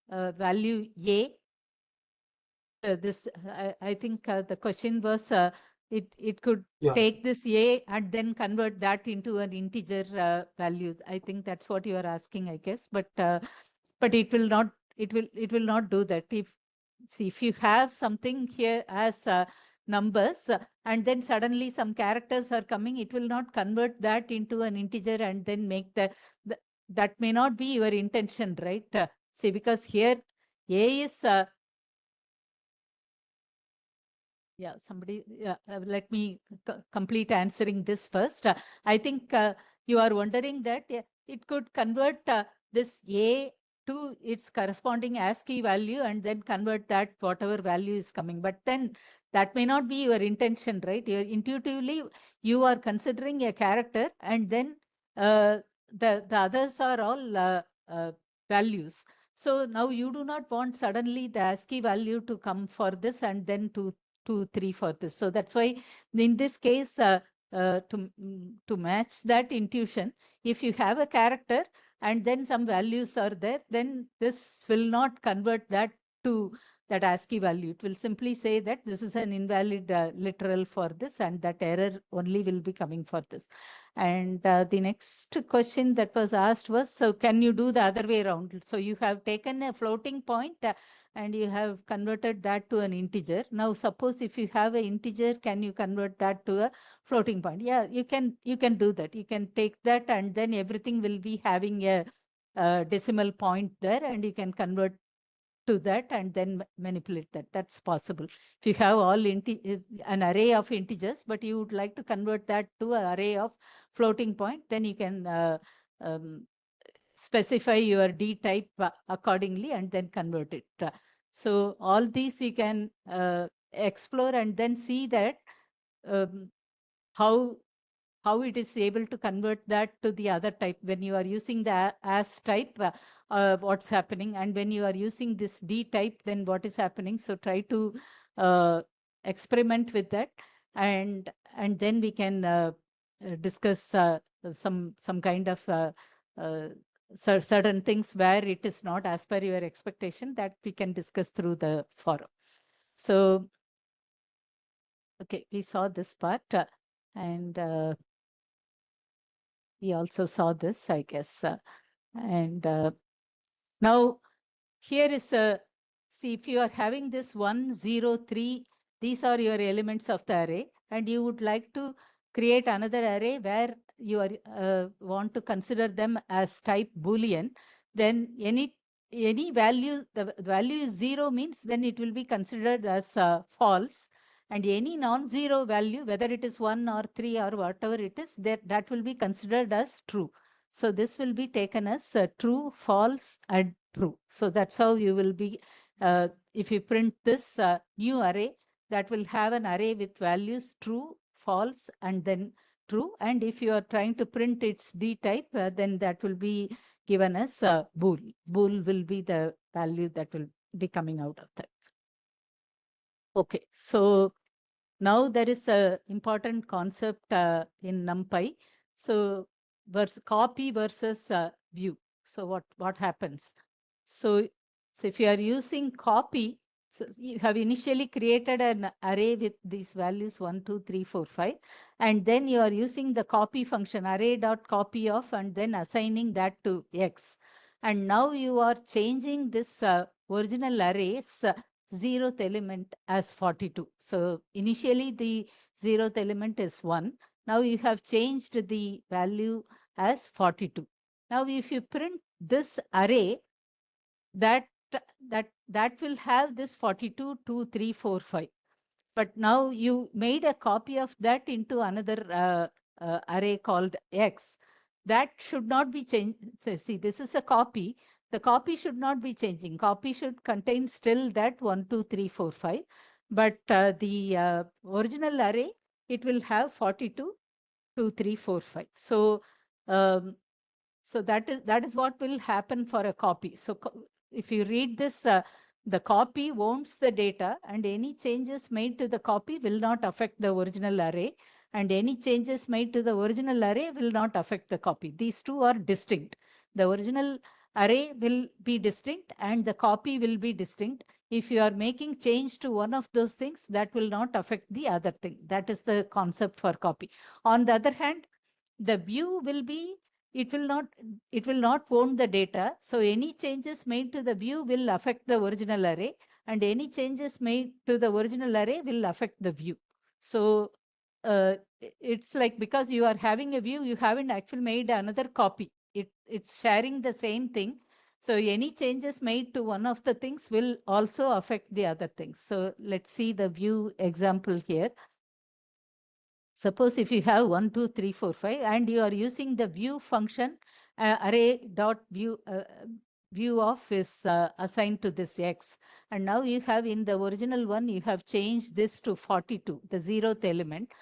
value A, I think the question was it could take this A and then convert that into an integer value. I think that's what you are asking, I guess. But it will not. It will not do that. If you have something here as numbers and then suddenly some characters are coming, it will not convert that into an integer and then make the that may not be your intention, right? See, because here A is yeah, somebody, let me complete answering this first. I think you are wondering that it could convert this A to its corresponding ASCII value and then convert that whatever value is coming. But then that may not be your intention, right? Intuitively, you are considering a character and then the others are all values. So now you do not want suddenly the ASCII value to come for this and then to 2, 3 for this. So that's why in this case, to match that intuition, if you have a character and then some values are there, then this will not convert that to that ASCII value. It will simply say that this is an invalid literal for this, and that error only will be coming for this. And the next question that was asked was, so can you do the other way around? So you have taken a floating point and you have converted that to an integer. Now, suppose if you have an integer, can you convert that to a floating point? Yeah, you can do that. You can take that and then everything will be having a decimal point there, and you can convert to that and then manipulate that. That's possible. If you have all an array of integers, but you would like to convert that to an array of floating point, then you can specify your D type accordingly and then convert it. So all these you can explore and then see that um, how it is able to convert that to the other type. When you are using the as type, what's happening, and when you are using this D type, then what is happening. So try to experiment with that, and then we can discuss some kind of uh, certain things where it is not as per your expectation, that we can discuss through the forum. So, okay, we saw this part, and we also saw this, I guess. And now here is a, see, if you are having this 1, 0, 3, these are your elements of the array, and you would like to create another array where you are want to consider them as type Boolean, then any value, the value is 0 means then it will be considered as false, and any non-zero value, whether it is 1 or 3 or whatever it is, that will be considered as true. So this will be taken as true, false, and true. So that's how you will be, if you print this new array, that will have an array with values true, false, and then true. And if you are trying to print its D type, then that will be given as bool. Bool will be the value that will be coming out of that. Okay, so now there is a important concept in NumPy. So copy versus view. So what happens? So if you are using copy, so you have initially created an array with these values 1, 2, 3, 4, 5, and then you are using the copy function array.copy of, and then assigning that to X. And now you are changing this original array's 0th element as 42. So initially the 0th element is 1. Now you have changed the value as 42. Now if you print this array, that will have this 42, 2, 3, 4, 5. But now you made a copy of that into another array called X. That should not be changed. See, this is a copy. The copy should not be changing. Copy should contain still that 1, 2, 3, 4, 5. But the original array, it will have 42, 2, 3, 4, 5. So, so that is what will happen for a copy. So if you read this, the copy owns the data, and any changes made to the copy will not affect the original array, and any changes made to the original array will not affect the copy. These two are distinct. The original array will be distinct and the copy will be distinct. If you are making change to one of those things, that will not affect the other thing. That is the concept for copy. On the other hand, the view will be, it will not own the data. So any changes made to the view will affect the original array, and any changes made to the original array will affect the view. So it's like, because you are having a view, you haven't actually made another copy. It's sharing the same thing. So any changes made to one of the things will also affect the other things. So let's see the view example here. Suppose if you have 1, 2, 3, 4, 5, and you are using the view function, view of is assigned to this X. And now you have, in the original one, you have changed this to 42, the 0th element.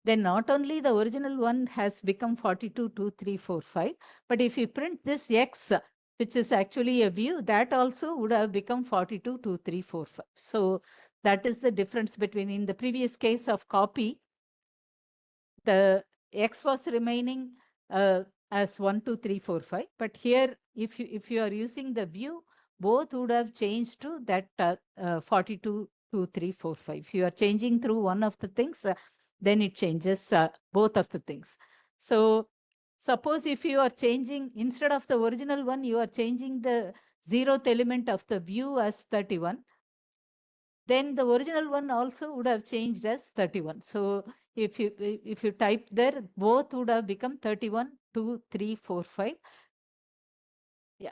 Then not only the original one has become 42, 2, 3, 4, 5, but if you print this X, which is actually a view, that also would have become 42, 2, 3, 4, 5. So that is the difference between, in the previous case of copy, the X was remaining as 1, 2, 3, 4, 5. But here, if you are using the view, both would have changed to that 42, 2, 3, 4, 5. If you are changing through one of the things, then it changes both of the things. So suppose if you are changing, instead of the original one, you are changing the 0th element of the view as 31, then the original one also would have changed as 31. So if you type there, both would have become 31, 2, 3, 4, 5. Yeah.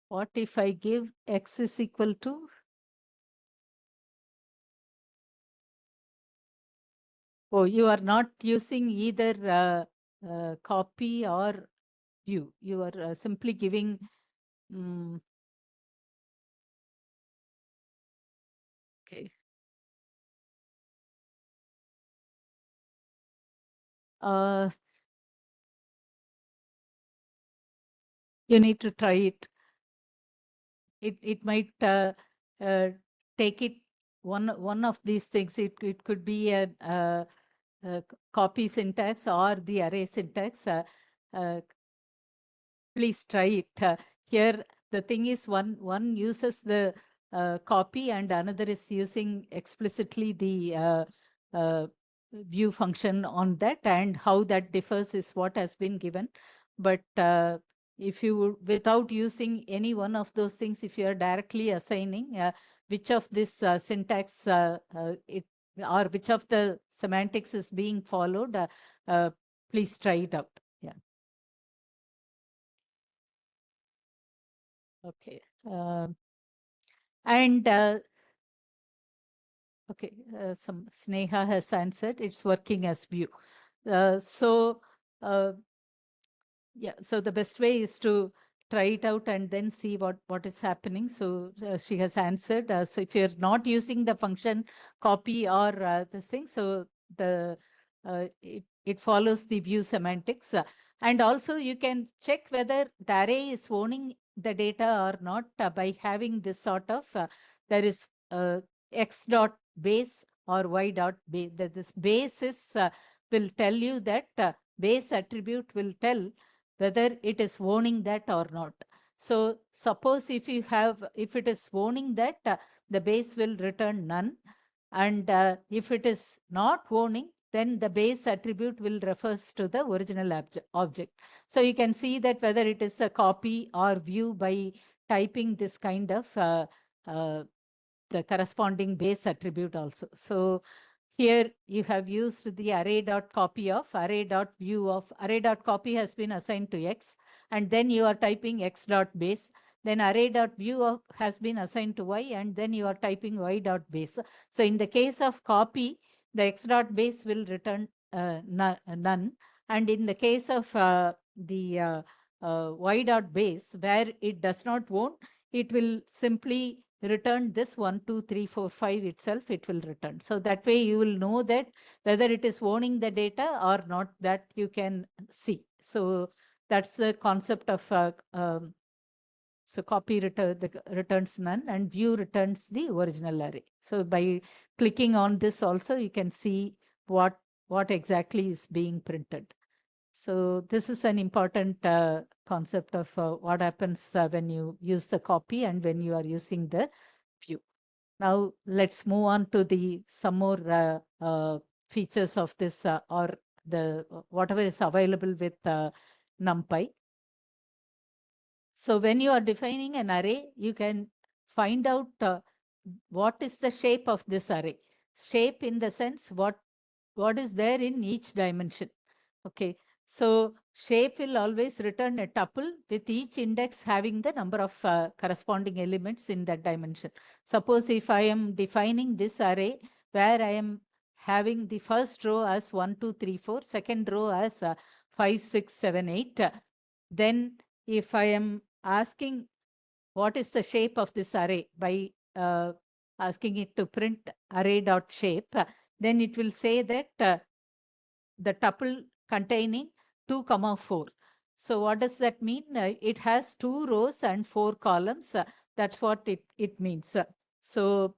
What if I give X is equal to? Oh, you are not using either copy or view. You are simply giving. Okay. You need to try it. It might take it one of these things. It could be a copy syntax or the array syntax. Uh, Please try it. Here, the thing is one uses the copy and another is using explicitly the uh, view function on that, and how that differs is what has been given. But if you, without using any one of those things, if you are directly assigning which of this syntax it or which of the semantics is being followed, uh, please try it out. Yeah. Okay. And okay, some Sneha has answered. It's working as view. So uh, yeah, so the best way is to try it out and then see what is happening. So she has answered. So if you're not using the function copy or this thing, so it follows the view semantics. And also you can check whether the array is owning the data or not by having this sort of there is x dot base or y dot base. This base is will tell you that base attribute will tell whether it is owning that or not. So suppose if you have, if it is owning that, the base will return none. And if it is not owning, then the base attribute will refers to the original object. So you can see that whether it is a copy or view by typing this kind of uh, the corresponding base attribute also. So here you have used the array.copy of array.view of array.copy has been assigned to x, and then you are typing x.base. Then array.view of has been assigned to y, and then you are typing y.base. So in the case of copy, the x.base will return none. And in the case of the y.base, where it does not own, it will simply return this 1, 2, 3, 4, 5 itself, it will return. So that way you will know that whether it is owning the data or not, that you can see. So that's the concept of so copy returns none and view returns the original array. So by clicking on this also, you can see what exactly is being printed. So this is an important concept of what happens when you use the copy and when you are using the view. Now let's move on to the some more features of this or the whatever is available with NumPy. So when you are defining an array, you can find out what is the shape of this array. Shape in the sense what is there in each dimension. Okay, so shape will always return a tuple with each index having the number of corresponding elements in that dimension. Suppose if I am defining this array where I am having the first row as 1, 2, 3, 4, second row as 5, 6, 7, 8, then if I am asking what is the shape of this array by asking it to print array.shape, then it will say that the tuple containing 2, 4. So what does that mean? It has 2 rows and 4 columns. That's what it means. So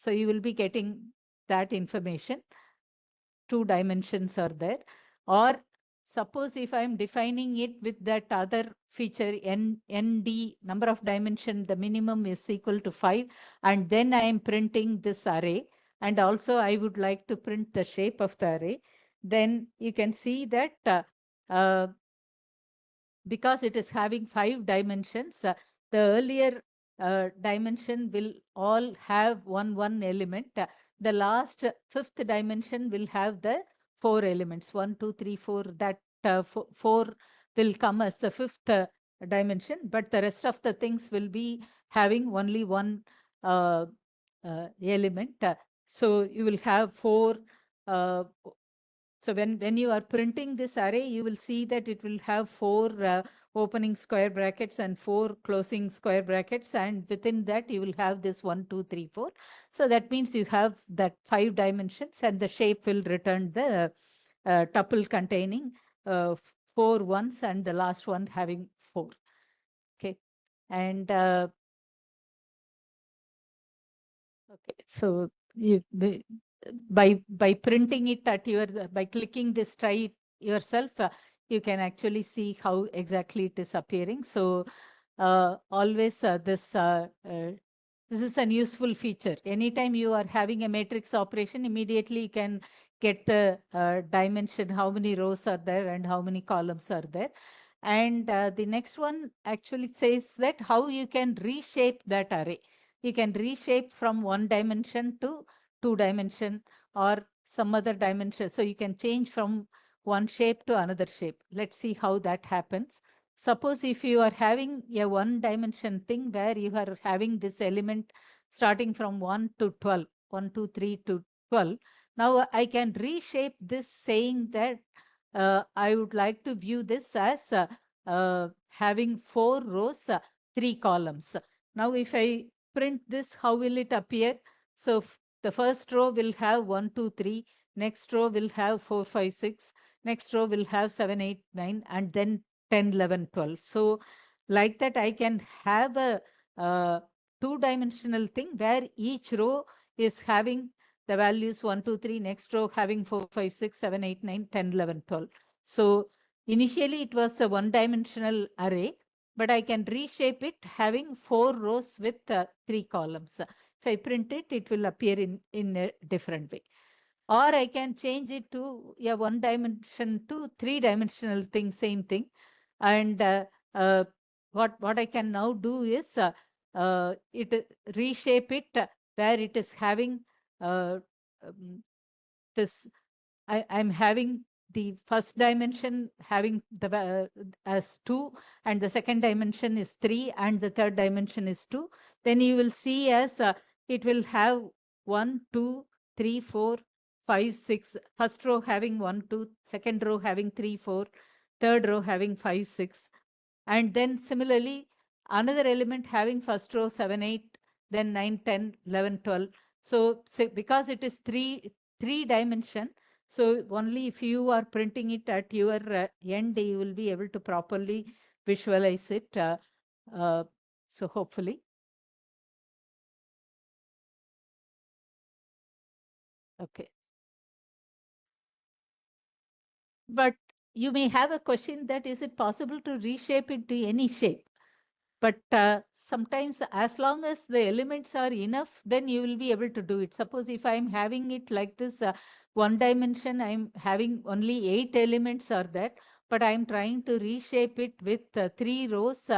you will be getting that information. 2 dimensions are there. Or suppose if I am defining it with that other feature nd, number of dimension, the minimum is equal to 5, and then I am printing this array, and also I would like to print the shape of the array, then you can see that because it is having 5 dimensions, the earlier dimension will all have one element. The last fifth dimension will have the 4 elements, 1, 2, 3, 4. That 4 will come as the fifth dimension, but the rest of the things will be having only one element. So you will have 4 uh, so when you are printing this array, you will see that it will have 4 opening square brackets and 4 closing square brackets. And within that, you will have this 1, 2, 3, 4. So that means you have that 5 dimensions, and the shape will return the tuple containing 4 ones and the last one having 4. Okay. And Okay, so by printing it at your by clicking this try it yourself, you can actually see how exactly it is appearing. So always this is an useful feature. Anytime you are having a matrix operation, immediately you can get the dimension, how many rows are there and how many columns are there. And the next one actually says that how you can reshape that array. You can reshape from one dimension to two dimension or some other dimension. So you can change from one shape to another shape. Let's see how that happens. Suppose if you are having a one dimension thing where you are having this element starting from 1 to 12, 1, 2, 3 to 12. Now I can reshape this saying that I would like to view this as having 4 rows, 3 columns. Now if I print this, how will it appear? So the first row will have 1, 2, 3. Next row will have 4, 5, 6. Next row will have 7, 8, 9, and then 10, 11, 12. So like that, I can have a two-dimensional thing where each row is having the values 1, 2, 3. Next row having 4, 5, 6, 7, 8, 9, 10, 11, 12. So initially it was a one-dimensional array, but I can reshape it having 4 rows with 3 columns. If I print it, it will appear in a different way. Or I can change it to a one dimension to three-dimensional thing, same thing. And what I can now do is reshape it where it is having um, this I'm having the first dimension having the as 2, and the second dimension is 3, and the third dimension is 2. Then you will see as it will have 1, 2, 3, 4, 5, 6. First row having 1, 2, second row having 3, 4, third row having 5, 6. And then similarly, another element having first row 7, 8, then 9, 10, 11, 12. So because it is three dimension, so only if you are printing it at your end, you will be able to properly visualize it. Uh, so hopefully. Okay. But you may have a question that is it possible to reshape it to any shape? But sometimes as long as the elements are enough, then you will be able to do it. Suppose if I'm having it like this, one dimension, I'm having only 8 elements are there, but I'm trying to reshape it with 3 rows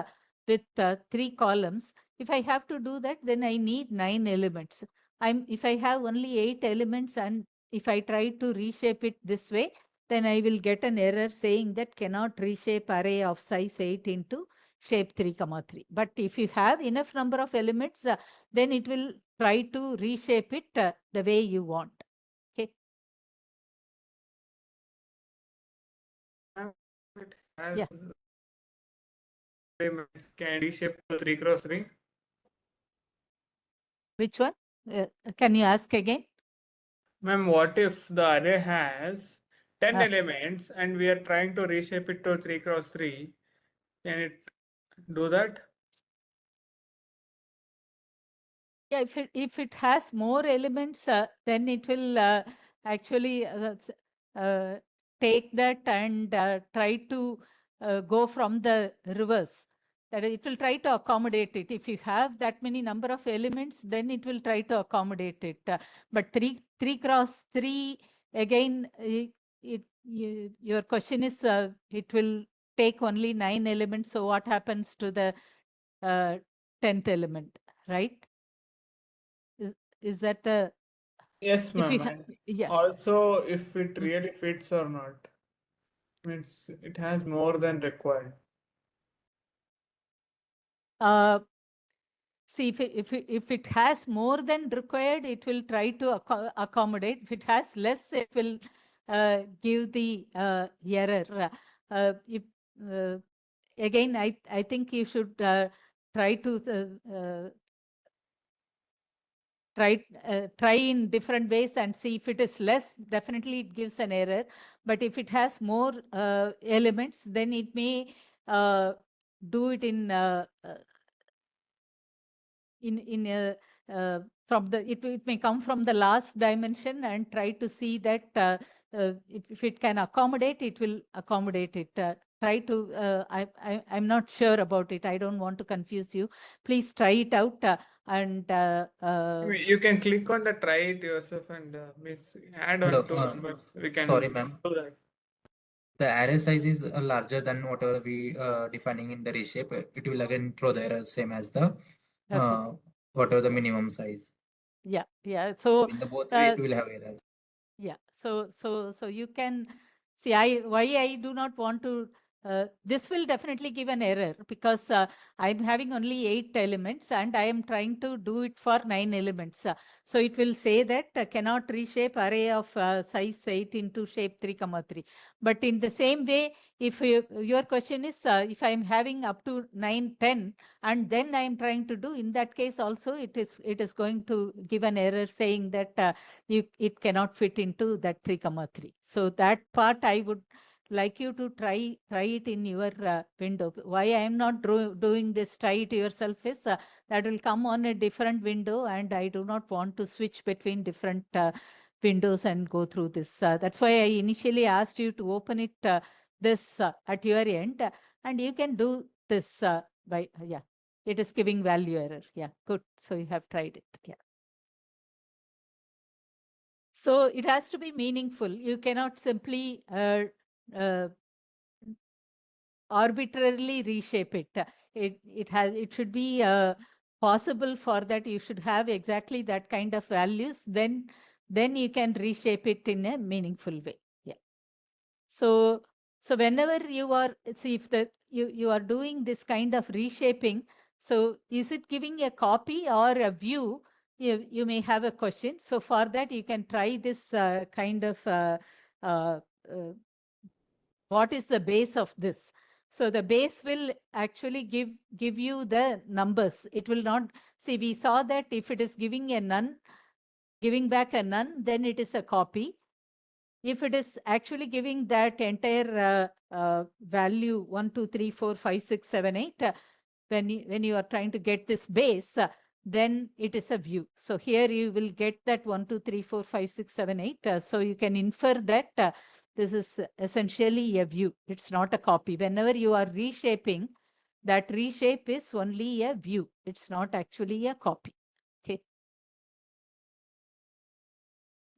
with 3 columns. If I have to do that, then I need 9 elements. If I have only 8 elements and if I try to reshape it this way, then I will get an error saying that cannot reshape array of size 8 into shape 3 comma 3. But if you have enough number of elements, then it will try to reshape it the way you want. Okay. It has Yeah. elements can reshape to 3 cross 3. Which one? Can you ask again? Ma'am, what if the array has 10 Uh, elements and we are trying to reshape it to 3 cross 3? Can it do that? Yeah, if it has more elements, then it will actually uh, take that and try to go from the reverse. That is, it will try to accommodate it. If you have that many number of elements, then it will try to accommodate it. But three cross three again, your question is it will take only 9 elements. So what happens to the uh, 10th element, right? Is is that the Yes, if you ma'am. And yeah. also, if it Mm. really fits or not, means it has more than required. Uh, See if it has more than required, it will try to accommodate. If it has less, it will give the error. If uh, again, I think you should try to try in different ways and see if it is less. Definitely, it gives an error. But if it has more elements, then it may do it in a from the, it may come from the last dimension, and try to see that if it can accommodate, it will accommodate it. Try to, I'm not sure about it. I don't want to confuse you. Please try it out. And You can click on the try it yourself and add Hello, on two numbers. We sorry, can ma'am. do that. The array size is larger than whatever we defining in the reshape. It will again throw the error same as the okay. uh, whatever the minimum size. Yeah, yeah. So So in the both way, uh, it will have error. yeah, so you can see, why I do not want to, this will definitely give an error, because I'm having only 8 elements and I am trying to do it for 9 elements. So it will say that cannot reshape array of size 8 into shape 3 comma 3. But in the same way, if your question is if I'm having up to 9 10 and then I'm trying to do, in that case also it is going to give an error saying that it cannot fit into that 3 comma 3. So that part I would like you to try it in your window. Why I am not doing this try it yourself is that will come on a different window, and I do not want to switch between different windows and go through this. That's why I initially asked you to open it this at your end, and you can do this by yeah. It is giving value error. Yeah, good. So you have tried it. Yeah. So it has to be meaningful. You cannot simply uh, arbitrarily reshape it. It should be possible. For that, you should have exactly that kind of values. Then you can reshape it in a meaningful way. Yeah. So whenever you are, see, if you are doing this kind of reshaping, so is it giving a copy or a view? You may have a question. So for that, you can try this kind of uh, uh, what is the base of this. So the base will actually give you the numbers. It will not, see, we saw that if it is giving a none, giving back a none, then it is a copy. If it is actually giving that entire value 1 2 3 4 5 6 7 8, when you are trying to get this base, then it is a view. So here you will get that 1 2 3 4 5 6 7 8. So you can infer that this is essentially a view. It's not a copy. Whenever you are reshaping, that reshape is only a view. It's not actually a copy. Okay.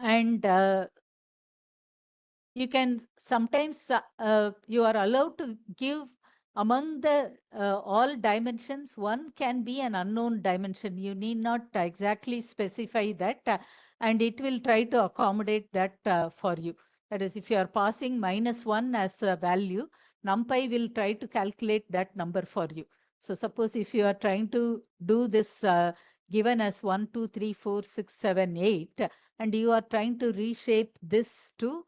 And you can sometimes you are allowed to give among the all dimensions, one can be an unknown dimension. You need not exactly specify that, and it will try to accommodate that for you. That is, if you are passing -1 as a value, NumPy will try to calculate that number for you. So suppose if you are trying to do this given as 1 2 3 4 6 7 8, and you are trying to reshape this to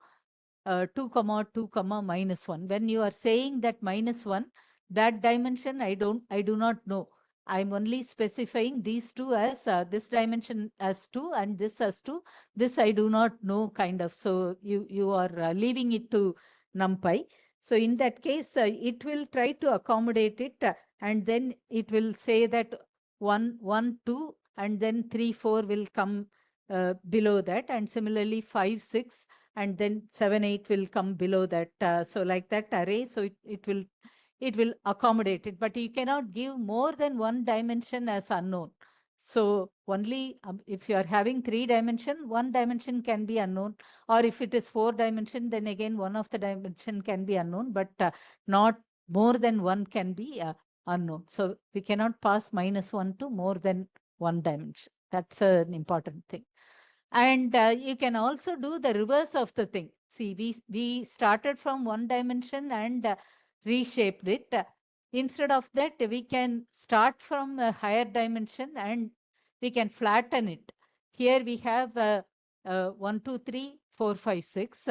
2 comma 2 comma -1. When you are saying that -1, that dimension I do not know. I'm only specifying these two as this dimension as 2 and this as 2. This I do not know, kind of. So you are leaving it to NumPy. So in that case, it will try to accommodate it, and then it will say that 1 1 2 and then 3 4 will come below that, and similarly 5 6 and then 7 8 will come below that. So like that array, so it will accommodate it, but you cannot give more than one dimension as unknown. So only if you are having 3 dimension, one dimension can be unknown, or if it is 4 dimension, then again one of the dimension can be unknown, but not more than one can be unknown. So we cannot pass -1 to more than one dimension. That's an important thing. And you can also do the reverse of the thing. See, we started from one dimension and reshaped it. Instead of that, we can start from a higher dimension and we can flatten it. Here we have 1 2 3 4 5 6.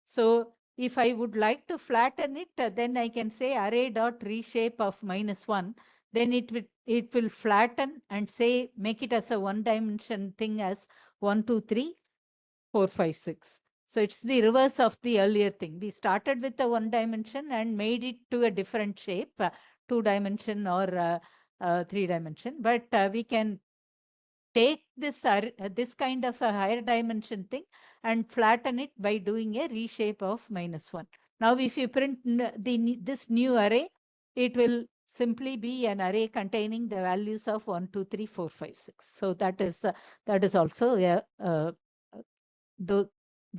So if I would like to flatten it, then I can say array dot reshape of -1. Then it will flatten and say make it as a one dimension thing as 1 2 3 4 5 6. So it's the reverse of the earlier thing. We started with a one dimension and made it to a different shape, 2 dimension or 3 dimension. But we can take this kind of a higher dimension thing and flatten it by doing a reshape of -1. Now, if you print this new array, it will simply be an array containing the values of 1, 2, 3, 4, 5, 6. So that is also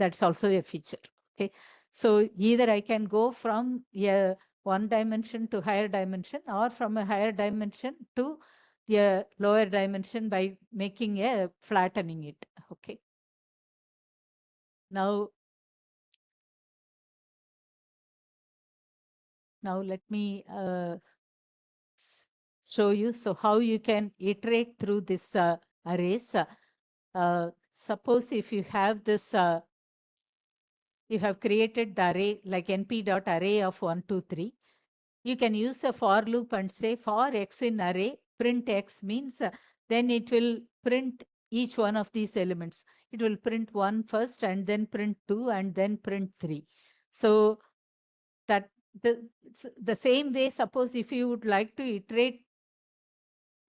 that's also a feature. Okay, so either I can go from a one dimension to higher dimension, or from a higher dimension to the lower dimension by making a flattening it. Okay. Now let me show you how you can iterate through this arrays. Suppose if you have this, you have created the array like np.array of 1, 2, 3. You can use a for loop and say for x in array, print x means then it will print each one of these elements. It will print 1 first and then print 2 and then print 3. So that the same way, suppose if you would like to iterate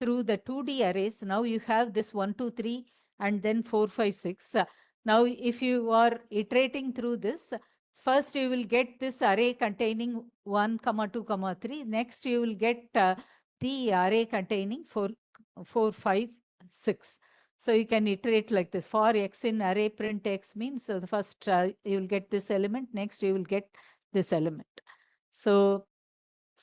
through the 2D arrays, now you have this 1, 2, 3 and then 4, 5, 6. Now if you are iterating through this, first you will get this array containing 1, 2, 3. Next you will get the array containing 4, 5, 6. So you can iterate like this. For x in array, print x means the first you will get this element, next you will get this element. So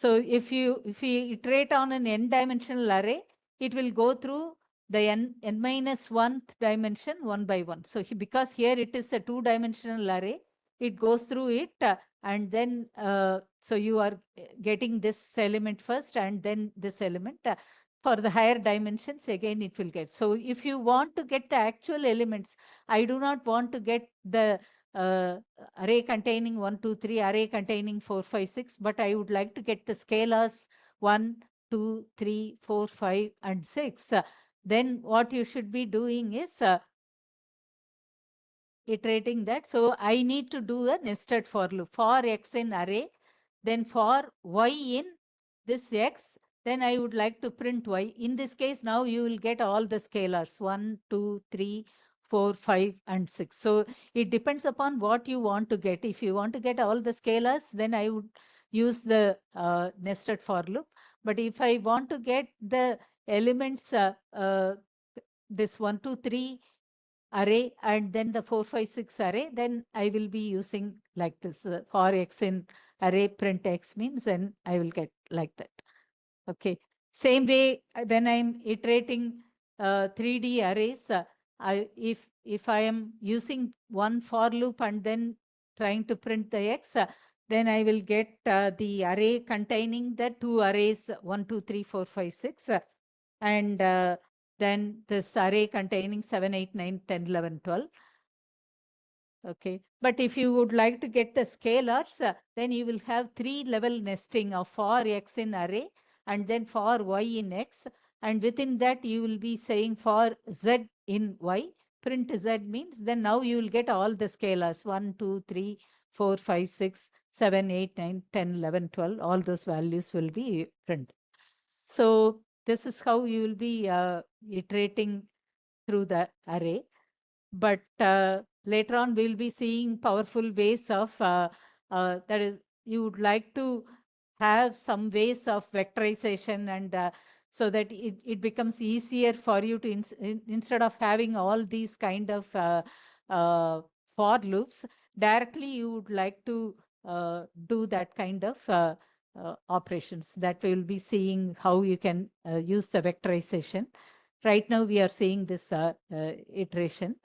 if you iterate on an n-dimensional array, it will go through the n minus 1th dimension one by one. So because here it is a 2-dimensional array, it goes through it and then so you are getting this element first and then this element. For the higher dimensions, again it will get. So if you want to get the actual elements, I do not want to get the array containing 1, 2, 3, array containing 4, 5, 6, but I would like to get the scalars 1, 2, 3, 4, 5, and 6. Then what you should be doing is iterating that. So I need to do a nested for loop for x in array, then for y in this x, then I would like to print y. In this case, now you will get all the scalars 1, 2, 3, 4, 5, and 6. So it depends upon what you want to get. If you want to get all the scalars, then I would use the nested for loop. But if I want to get the elements, this 1, 2, 3 array and then the 4, 5, 6 array, then I will be using like this for x in array, print x means then I will get like that. Okay. Same way, when I'm iterating 3D arrays, if I am using one for loop and then trying to print the x, then I will get the array containing the two arrays 1, 2, 3, 4, 5, 6, and then this array containing 7, 8, 9, 10, 11, 12. Okay, but if you would like to get the scalars, then you will have 3-level nesting of for x in array and then for y in x, and within that you will be saying for z in y. Print z means then now you will get all the scalars 1, 2, 3, 4, 5, 6, 7, 8, 9, 10, 11, 12. All those values will be printed. So this is how you will be iterating through the array. But later on, we'll be seeing powerful ways of, that is, you would like to have some ways of vectorization, and so that it becomes easier for you to, instead of having all these kind of for loops, directly you would like to do that kind of operations. That we will be seeing how you can use the vectorization. Right now, we are seeing this iteration.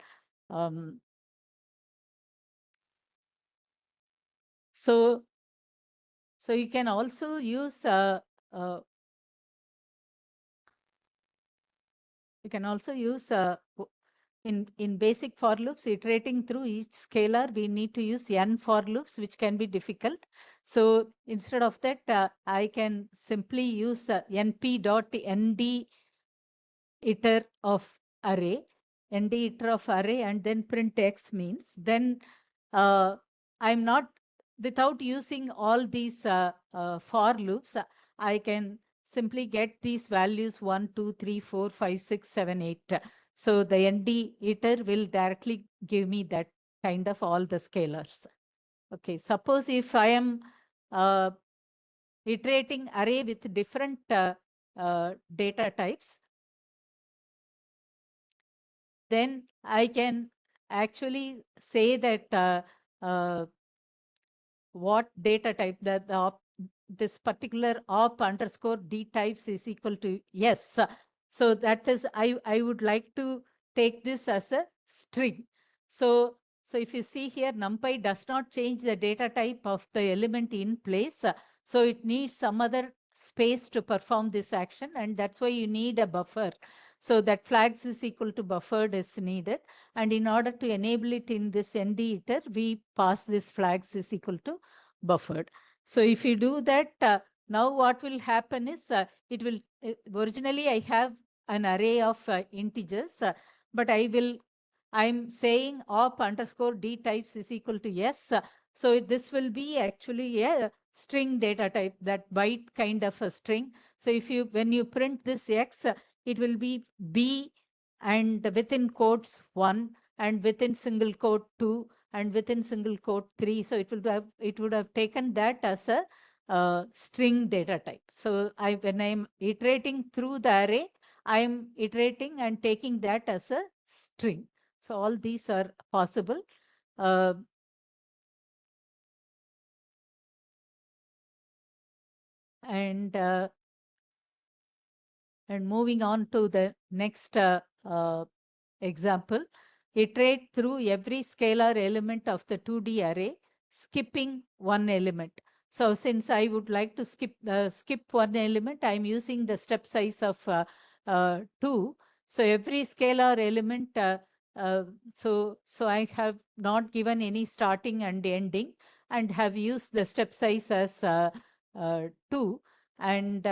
So you can also use uh, in basic for loops, iterating through each scalar, we need to use n for loops, which can be difficult. So instead of that, I can simply use np.nd iter of array, nd iter of array, and then print x means then I'm not, without using all these for loops, I can simply get these values 1, 2, 3, 4, 5, 6, 7, 8. So the ND iter will directly give me that kind of all the scalars. Okay, suppose if I am iterating array with different data types, then I can actually say that what data type that this particular op underscore d types is equal to yes. So that is, I would like to take this as a string. So if you see here, NumPy does not change the data type of the element in place. So it needs some other space to perform this action, and that's why you need a buffer. So that flags is equal to buffered is needed. And in order to enable it in this ND iter, we pass this flags is equal to buffered. So if you do that, now what will happen is it will originally I have an array of integers, but I'm saying op underscore d types is equal to yes. So this will be actually a string data type, that byte kind of a string. So when you print this x, it will be b and within quotes 1 and within single quote 2 and within single quote 3. So it would have taken that as a string data type. So when I'm iterating through the array, I'm iterating and taking that as a string. So all these are possible. And moving on to the next example, iterate through every scalar element of the 2D array, skipping one element. So since I would like to skip one element, I'm using the step size of 2. So every scalar element, so I have not given any starting and ending, and have used the step size as 2. And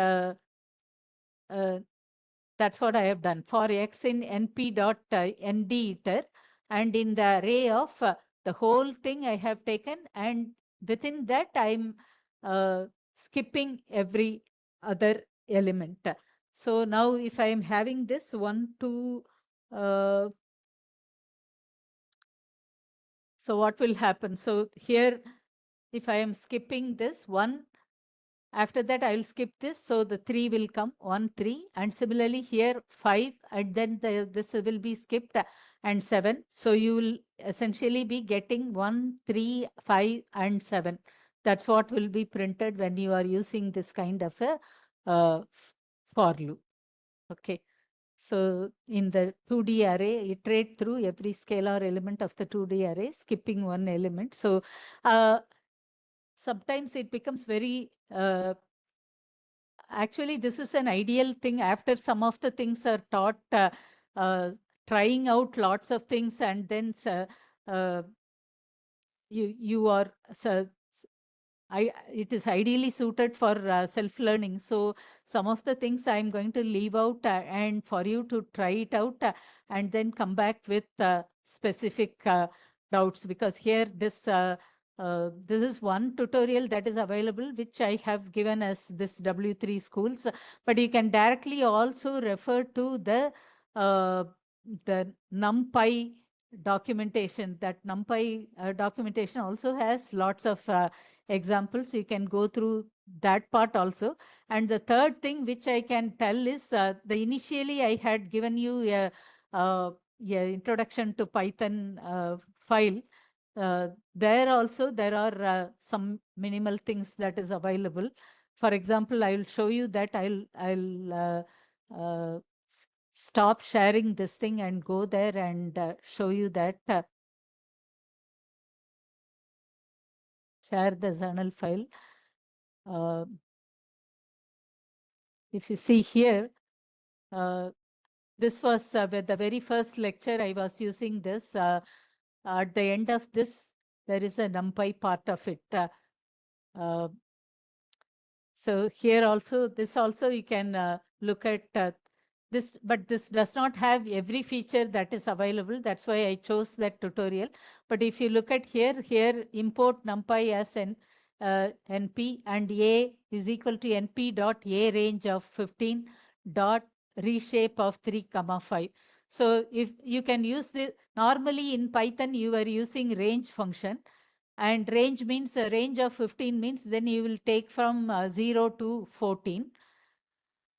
that's what I have done for x in np.nd iter, and in the array of the whole thing I have taken, and within that I'm skipping every other element. So now if I am having this 1, 2, so what will happen? So here, if I am skipping this 1, after that, I will skip this. So the 3 will come 1, 3. And similarly here 5, and then this will be skipped, and 7. So you will essentially be getting 1, 3, 5, and 7. That's what will be printed when you are using this kind of a for loop. Okay. So in the 2D array, iterate through every scalar element of the 2D array, skipping one element. So sometimes it becomes very actually, this is an ideal thing after some of the things are taught, trying out lots of things, and then uh, you are it is ideally suited for self-learning. So some of the things I'm going to leave out, and for you to try it out, and then come back with specific doubts, because here this is one tutorial that is available, which I have given as this W3 schools, but you can directly also refer to the NumPy documentation. That NumPy documentation also has lots of examples. You can go through that part also. And the third thing which I can tell is the initially I had given you a introduction to Python file. There also there are some minimal things that is available. For example, I will show you that. I'll stop sharing this thing and go there and show you that. Share the journal file. If you see here, this was with the very first lecture I was using this. At the end of this, there is a NumPy part of it. Uh, so here also, this also you can look at this, but this does not have every feature that is available. That's why I chose that tutorial. But if you look at here import NumPy as an np, and a is equal to np dot a range of 15 dot reshape of 3, 5. So if you can use the, normally in Python, you are using range function, and range means a range of 15 means then you will take from 0 to 14.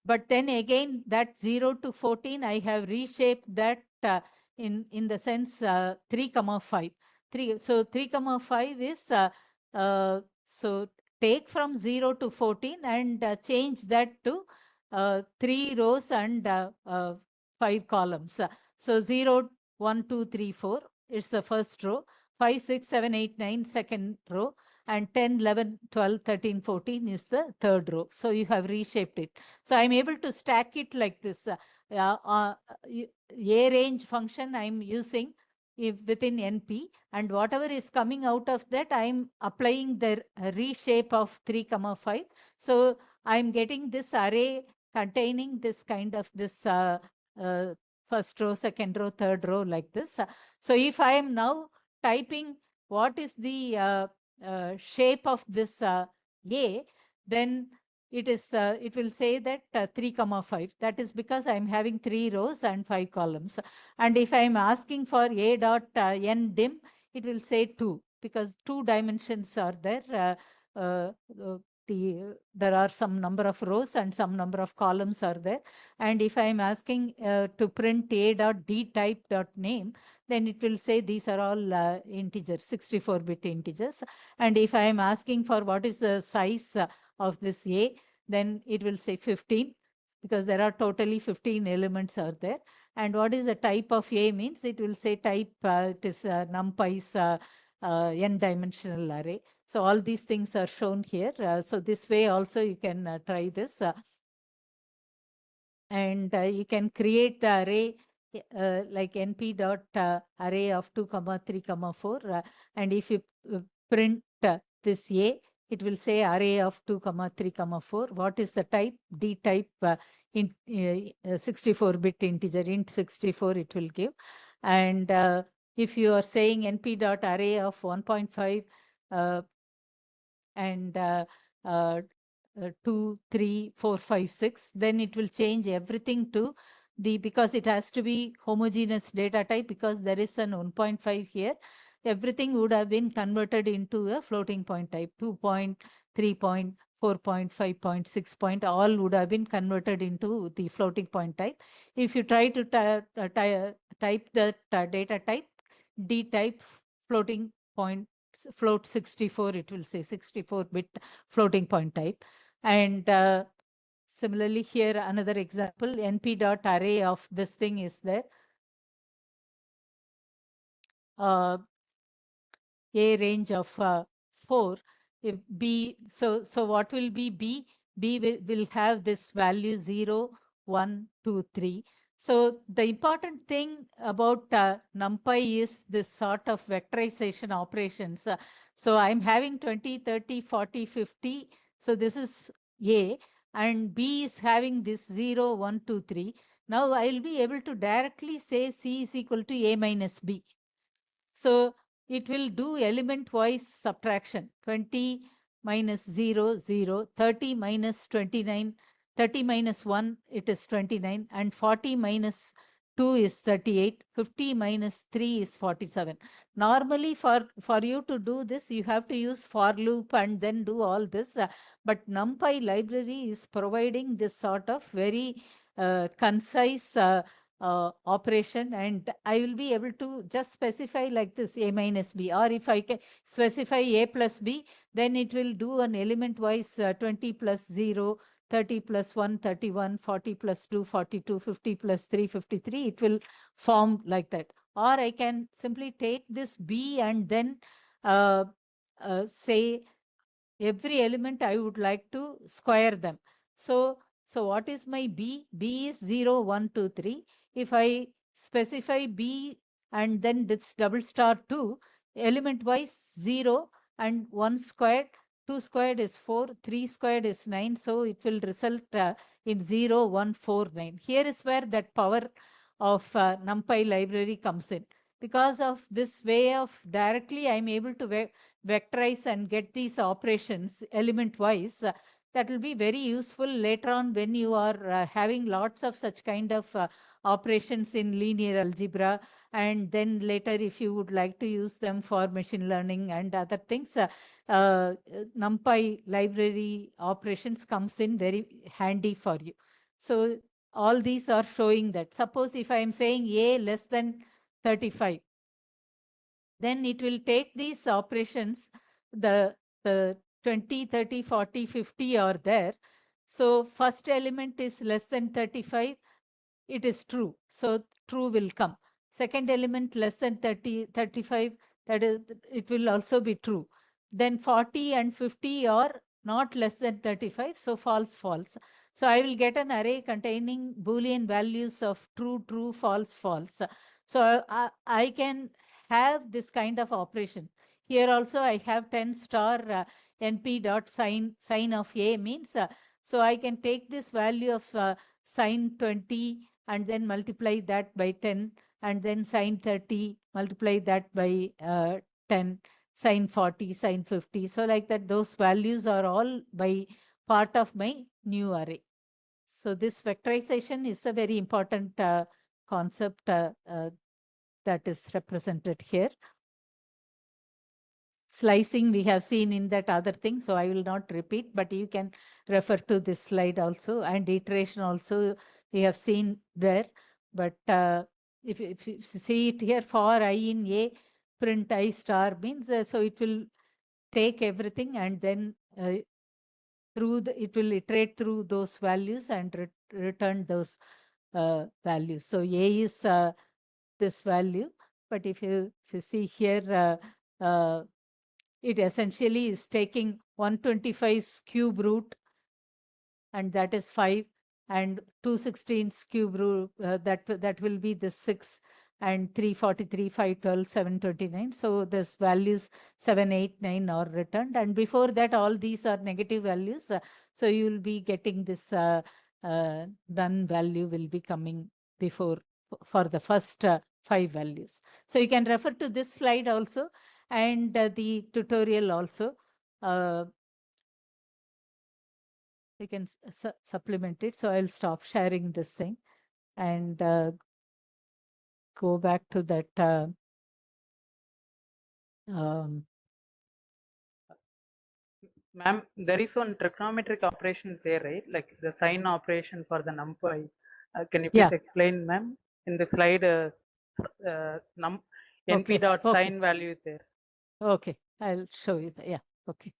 But then again, that 0 to 14, I have reshaped that in the sense 3 comma 5. 3, so 3 comma 5 is, so take from 0 to 14 and change that to 3 rows and 5 columns. So 0, 1, 2, 3, 4 is the first row, 5, 6, 7, 8, 9 second row, and 10, 11, 12, 13, 14 is the third row. So you have reshaped it. So I'm able to stack it like this. A range function I'm using if within NP, and whatever is coming out of that, I'm applying the reshape of 3 comma 5. So I'm getting this array containing this kind of this uh, first row, second row, third row like this. So if I am now typing what is the shape of this A, then it will say that 3 comma 5. That is because I'm having 3 rows and 5 columns. And if I'm asking for A dot n dim, it will say 2, because 2 dimensions are there. Uh, uh, there are some number of rows and some number of columns are there. And if I'm asking to print A dot D type dot name, then it will say these are all integers, 64-bit integers. And if I am asking for what is the size of this A, then it will say 15, because there are totally 15 elements are there. And what is the type of A means, it will say type, it is NumPy's n-dimensional array. So all these things are shown here. So this way also you can try this. And you can create the array like np dot array of 2 comma 3 comma 4, and if you print this A, it will say array of 2 comma 3 comma 4. What is the type? D type in 64-bit integer, int 64 it will give. And if you are saying np dot array of 1.5 and 2, 3, 4, 5, 6, then it will change everything to the, because it has to be homogeneous data type, because there is an 1.5 here. Everything would have been converted into a floating point type. 2 point, 3 point, 4 point, 5 point, 6 point, all would have been converted into the floating point type. If you try to type the data type, D type floating point, float 64, it will say 64-bit floating point type. And similarly here, another example, np dot array of this thing is there. A range of 4. If B, so what will be B? B will have this value 0, 1, 2, 3. So the important thing about NumPy is this sort of vectorization operations. So I'm having 20, 30, 40, 50. So this is A, and B is having this 0, 1, 2, 3. Now I'll be able to directly say C is equal to A minus B. So it will do element-wise subtraction. 20 minus 0, 0, 30 minus 29, 30 minus 1, it is 29, and 40 minus 2 is 38, 50 minus 3 is 47. Normally, for you to do this, you have to use for loop and then do all this. But NumPy library is providing this sort of very concise operation, and I will be able to just specify like this A minus B, or if I can specify A plus B, then it will do an element wise 20 plus 0, 30 plus 1, 31, 40 plus 2, 42, 50 plus 3, 53. It will form like that. Or I can simply take this B and then say every element I would like to square them. So what is my B? B is 0, 1, 2, 3. If I specify B and then this double star 2, element wise 0 and 1 squared, 2 squared is 4, 3 squared is 9. So it will result in 0, 1, 4, 9. Here is where that power of NumPy library comes in. Because of this way of directly I'm able to vectorize and get these operations element wise. that will be very useful later on when you are having lots of such kind of operations in linear algebra, and then later if you would like to use them for machine learning and other things, NumPy library operations comes in very handy for you. So all these are showing that. Suppose if I am saying a less than 35, then it will take these operations, the 20, 30, 40, 50 are there. So first element is less than 35, it is true. So true will come. Second element less than 30, 35, that is, it will also be true. Then 40 and 50 are not less than 35, so false, false. So I will get an array containing Boolean values of true, true, false, false. So I can have this kind of operation. Here also I have 10 star np dot sign of a means, so I can take this value of sine 20 and then multiply that by 10, and then sine 30, multiply that by 10, sine 40, sine 50. So like that, those values are all by part of my new array. So this vectorization is a very important concept that is represented here. Slicing we have seen in that other thing, so I will not repeat, but you can refer to this slide also, and iteration also we have seen there. But if you see it here, for I in A, print I star means, so it will take everything and then it will iterate through those values and return those values. So A is this value, but if you see here, it essentially is taking 125's cube root, and that is 5, and 216's cube root, that will be the 6, and 343, 512, 729. So this values 7, 8, 9 are returned, and before that all these are negative values. So you will be getting this none value will be coming before for the first 5 values. So you can refer to this slide also, and the tutorial also. You can supplement it. So I'll stop sharing this thing and go back to that. Um, Ma'am, there is one trigonometric operation there, right? Like the sign operation for the numpy. Can you please yeah. explain, ma'am? In the slide, np Okay. dot Okay. sign value is there. Okay. I'll show you that. Yeah. Okay.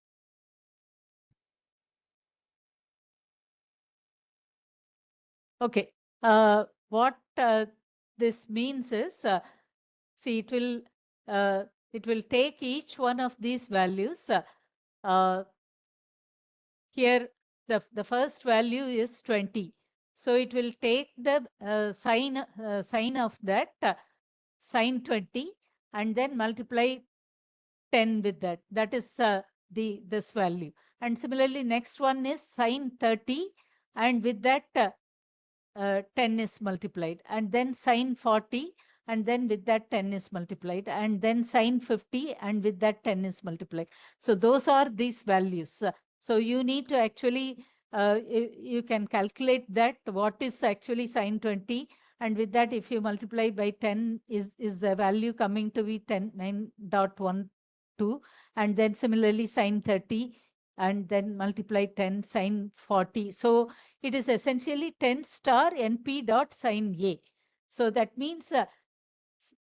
Okay. What this means is, see, it will take each one of these values. Here, the first value is 20. So it will take the sign of that sine 20 and then multiply 10 with that. That is this value. And similarly, next one is sine 30, and with that 10 is multiplied, and then sine 40, and then with that 10 is multiplied, and then sine 50, and with that 10 is multiplied. So those are these values. So you need to actually, you can calculate that what is actually sine 20, and with that if you multiply by 10 is the value coming to be 10, 9.12, and then similarly sine 30, and then multiply 10 sine 40. So it is essentially 10 star np dot sine A. So that means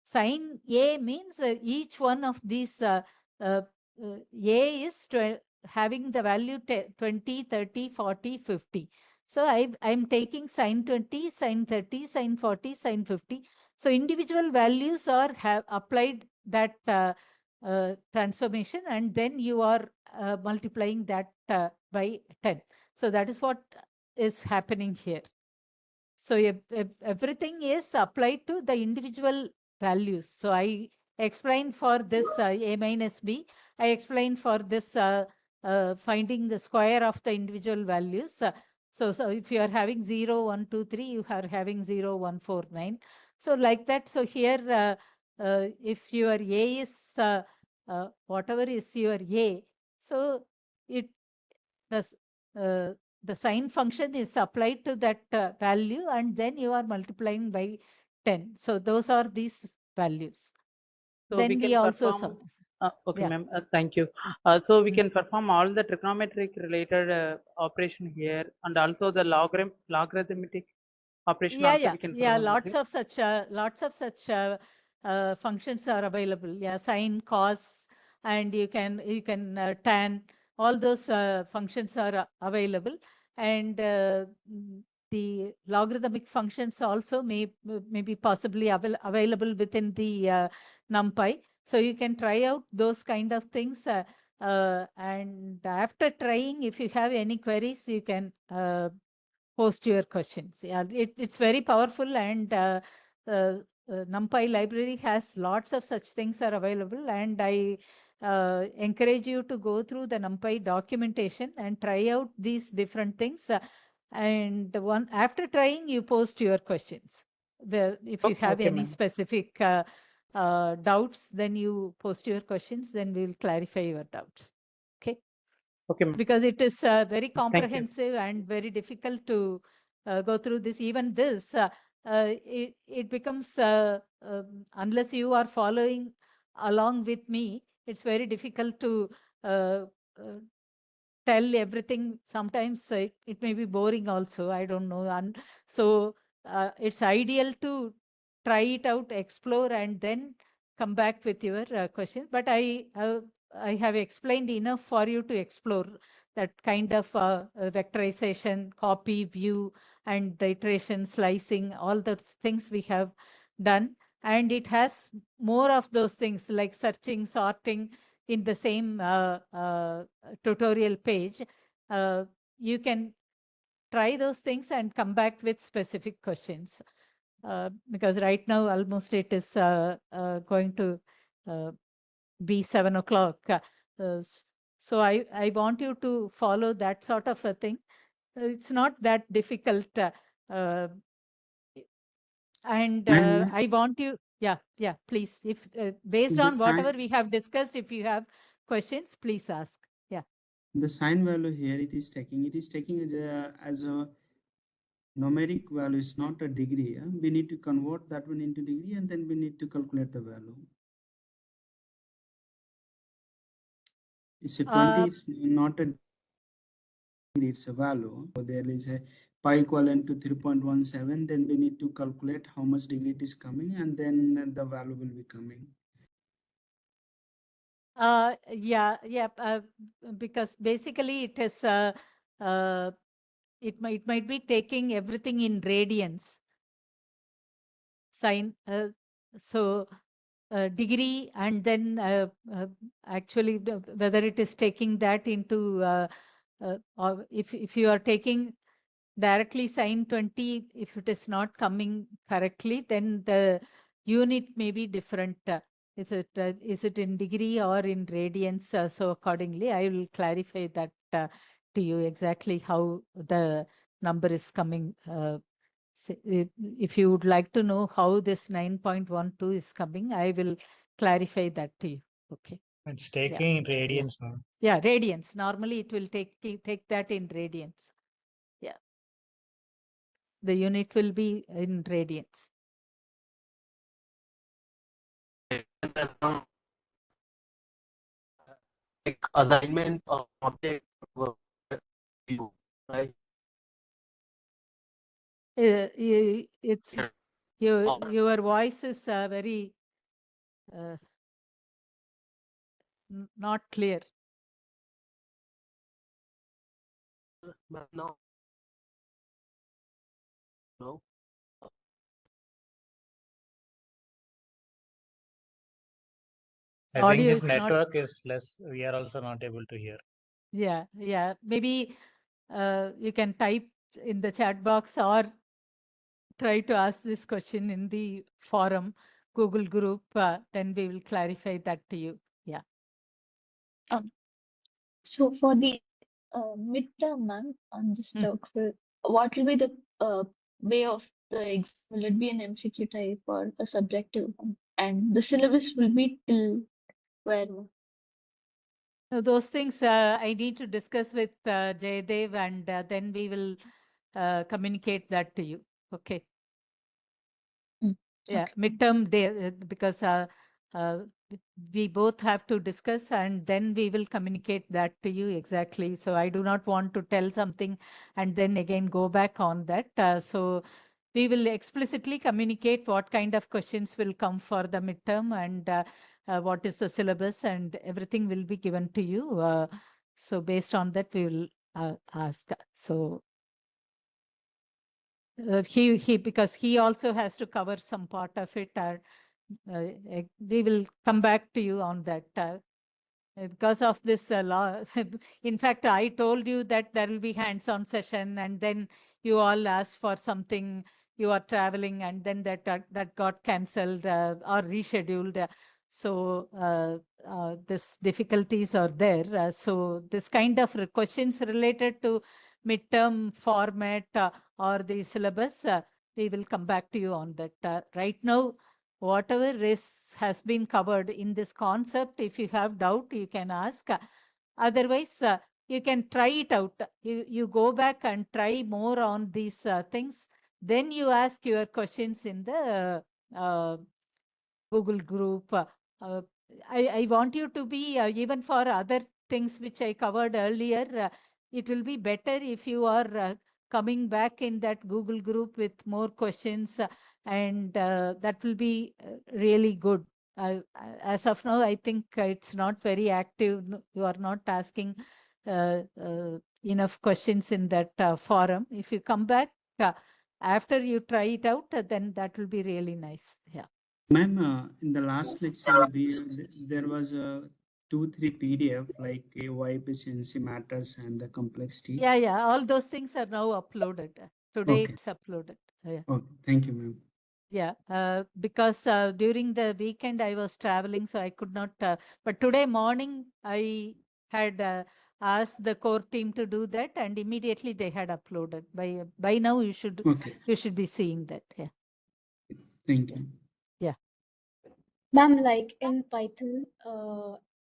sine A means each one of these A is having the value 20, 30, 40, 50. So I'm taking sine 20, sine 30, sine 40, sine 50. So individual values are have applied that transformation, and then you are multiplying that by 10. So that is what is happening here. So if everything is applied to the individual values. So I explained for this A minus B. I explained for this finding the square of the individual values. So if you are having 0, 1, 2, 3, you are having 0, 1, 4, 9. So like that. So here, if your A is whatever is your A, so it the the sign function is applied to that value, and then you are multiplying by 10. So those are these values. So Then we we can also perform. saw. Okay, Yeah. ma'am. Thank you. So we Mm. can perform all the trigonometric related operation here, and also the logarithmic operation Yeah, also yeah, we can yeah. perform. Lots of such functions are available. Yeah, sine, cos, and you can tan. All those functions are available, and the logarithmic functions also may be possibly available within the NumPy. So you can try out those kind of things. And after trying, if you have any queries, you can post your questions. Yeah, it's very powerful, and NumPy library has lots of such things are available, and I encourage you to go through the NumPy documentation and try out these different things. And one after trying, you post your questions. If you have Okay, any ma'am. specific doubts, then you post your questions. Then we'll clarify your doubts. Okay. Okay, ma'am. Because it is very Thank you. comprehensive and very difficult to go through this. Even this, it becomes, unless you are following along with me, it's very difficult to uh, uh, tell everything. Sometimes it may be boring also. I don't know. And so it's ideal to try it out, explore, and then come back with your question. But I have explained enough for you to explore that kind of vectorization, copy, view, and the iteration, slicing, all those things we have done. And it has more of those things like searching, sorting in the same tutorial page. You can try those things and come back with specific questions. Because right now almost it is going to uh, be 7 o'clock. So I want you to follow that sort of a thing. It's not that difficult. Uh, and I want you, yeah, please, if based the on whatever sign we have discussed, if you have questions, please ask. Yeah. the sign value here it is taking as a numeric value, is not a degree. We need to convert that one into degree, and then we need to calculate the value. It's a 20, it's not a degree, it's a value. So there is a pi equivalent to 3.17, then we need to calculate how much degree it is coming, and then the value will be coming. Yeah, because basically it is, it might be taking everything in radians, sine. So degree, and then actually whether it is taking that into, or if you are taking directly sine 20, if it is not coming correctly, then the unit may be different. Is it in degree or in radians? So accordingly, I will clarify that to you exactly how the number is coming. If you would like to know how this 9.12 is coming, I will clarify that to you. Okay. It's taking in radians, ma'am. Yeah, radians. Normally, it will take that in radians. Yeah. The unit will be in radians. Like assignment of object view, right? It's your voice is very not clear. No, no. I think Audio his is not. network is less. We are also not able to hear. Yeah. Maybe you can type in the chat box or try to ask this question in the forum, Google group. Then we will clarify that to you. Yeah. So for the midterm, ma'am, on this doctor, what will be the way of the exam? Will it be an MCQ type or a subjective one? And the syllabus will be till where, ma'am? No, those things I need to discuss with Jayadev, and then we will communicate that to you. Okay. Yeah, Okay. midterm day, because uh, we both have to discuss, and then we will communicate that to you exactly. So I do not want to tell something and then again go back on that. So we will explicitly communicate what kind of questions will come for the midterm, and what is the syllabus, and everything will be given to you. So based on that, we will ask. So he because he also has to cover some part of it. We will come back to you on that. Because of this law. In fact, I told you that there will be hands-on session, and then you all asked for something. You are traveling, and then that got cancelled or rescheduled. So this difficulties are there. So this kind of questions related to midterm format or the syllabus, we will come back to you on that. Right now, whatever has been covered in this concept, if you have doubt, you can ask. Otherwise, you can try it out. You go back and try more on these things. Then you ask your questions in the Google group. Uh, I want you to be, even for other things which I covered earlier, it will be better if you are coming back in that Google group with more questions, and that will be really good. As of now, I think it's not very active. You are not asking enough questions in that forum. If you come back after you try it out, then that will be really nice. Yeah. Ma'am, in the last lecture, there was a 2-3 PDF like why efficiency matters and the complexity. Yeah. All those things are now uploaded. Today Okay. it's uploaded. Yeah. Okay. Thank you, ma'am. Yeah. Because during the weekend I was traveling, so I could not. But today morning I had asked the core team to do that, and immediately they had uploaded. By now you should be seeing that. Yeah. Thank you. Yeah. Ma'am, like in Python,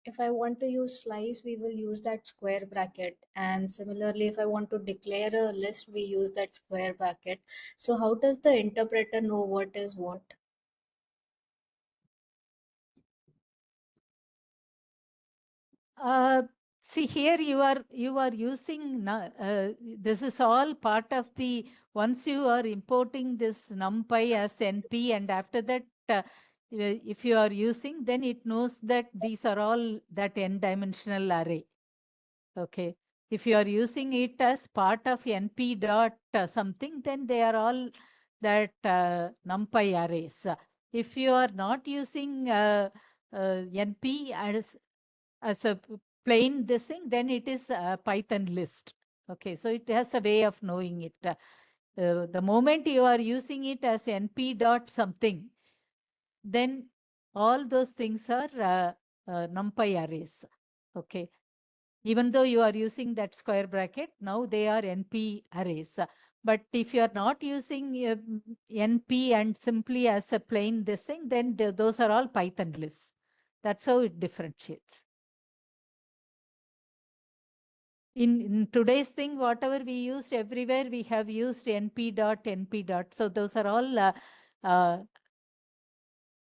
if I want to use slice, we will use that square bracket. And similarly, if I want to declare a list, we use that square bracket. So how does the interpreter know what is what? See here, you are using this is all part of the, once you are importing this numpy as np, and after that if you are using, then it knows that these are all that n-dimensional array. Okay. If you are using it as part of np dot something, then they are all that numpy arrays. If you are not using np as a plain this thing, then it is a Python list. Okay, so it has a way of knowing it. The moment you are using it as np dot something, then all those things are numpy arrays. Okay, even though you are using that square bracket, now they are np arrays. But if you are not using np and simply as a plain this thing, then those are all Python lists. That's how it differentiates. In today's thing, whatever we used everywhere, we have used np dot np dot. So those are all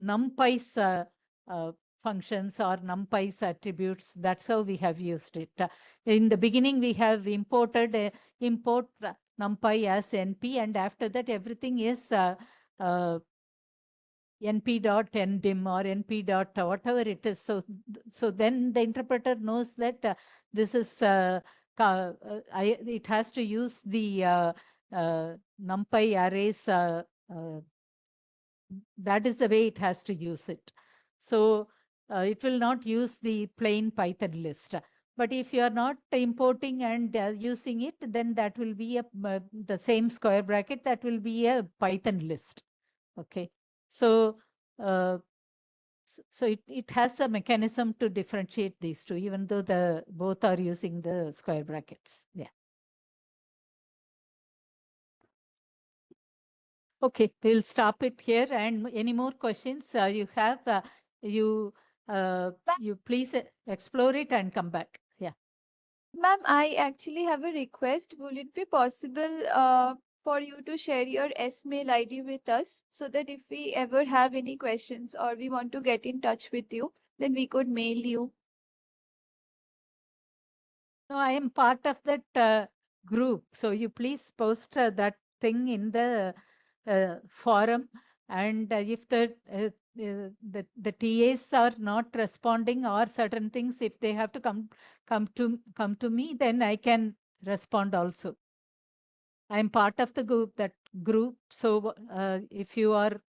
numpy's functions or numpy's attributes. That's how we have used it. In the beginning, we have imported import numpy as np, and after that, everything is np dot ndim or np dot whatever it is. So then the interpreter knows that this is it has to use the numpy arrays. That is the way it has to use it. So it will not use the plain Python list. But if you are not importing and using it, then that will be the same square bracket. That will be a Python list. Okay. So so it has a mechanism to differentiate these two, even though both are using the square brackets. Yeah. Okay, we'll stop it here. And any more questions you have, you you please explore it and come back. Yeah. Ma'am, I actually have a request. Will it be possible for you to share your S-mail ID with us so that if we ever have any questions or we want to get in touch with you, then we could mail you? No, I am part of that group. So you please post that thing in the forum. And if the TAs are not responding or certain things, if they have to come to me, then I can respond also. I'm part of the group. So if you are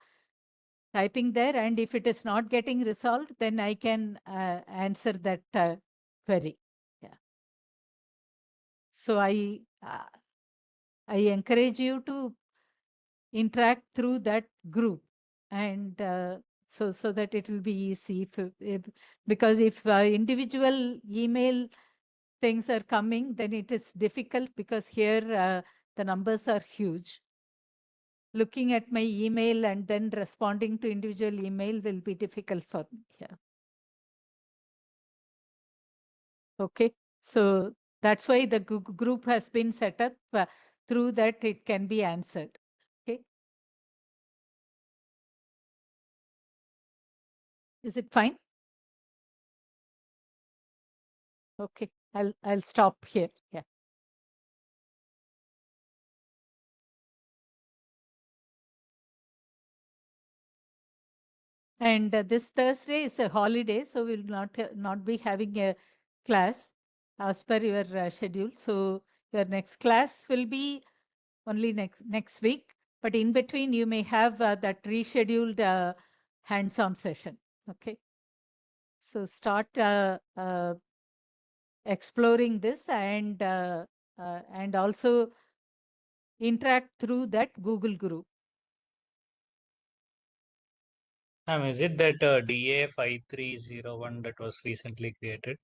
typing there and if it is not getting resolved, then I can answer that query. Yeah. So I encourage you to interact through that group, and so that it will be easy. Because if individual email things are coming, then it is difficult because here the numbers are huge. Looking at my email and then responding to individual email will be difficult for me here. Okay, so that's why the group has been set up. Through that it can be answered. Okay. Is it fine? Okay, I'll stop here. Yeah. And this Thursday is a holiday, so we'll not be having a class as per your schedule. So your next class will be only next week, but in between you may have that rescheduled hands-on session. Okay. So start exploring this and also interact through that Google group. Is it that DA5301 that was recently created?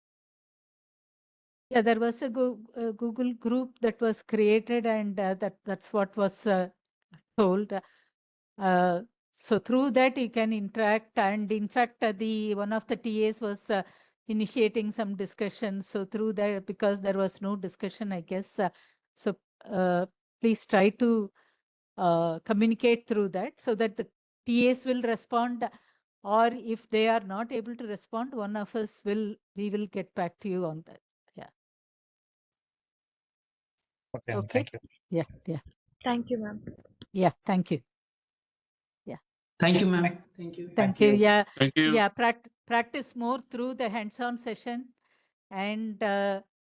Yeah, there was a Google group that was created, and that's what was told. So through that you can interact, and in fact, one of the TAs was initiating some discussion. So through that, because there was no discussion, I guess. So please try to communicate through that so that the TAs will respond, or if they are not able to respond, one of us we will get back to you on that. Yeah. Okay. Okay. Thank you. Yeah. Yeah. Thank you, ma'am. Yeah. Thank you. Thank you, ma'am. Thank you. Thank you. Yeah. Thank you. Yeah. Practice more through the hands-on session, and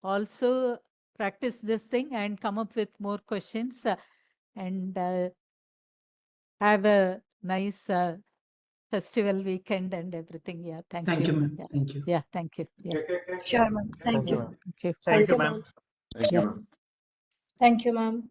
also practice this thing and come up with more questions, and have a nice festival weekend and everything. Yeah. Thank you. ma'am. Yeah. Thank you. Yeah. Thank you. Yeah. Sure, ma'am. Thank Thank you, you. ma'am. Thank you. Thank you, ma'am. ma'am. Thank you, Yeah. ma'am. Thank you, ma'am.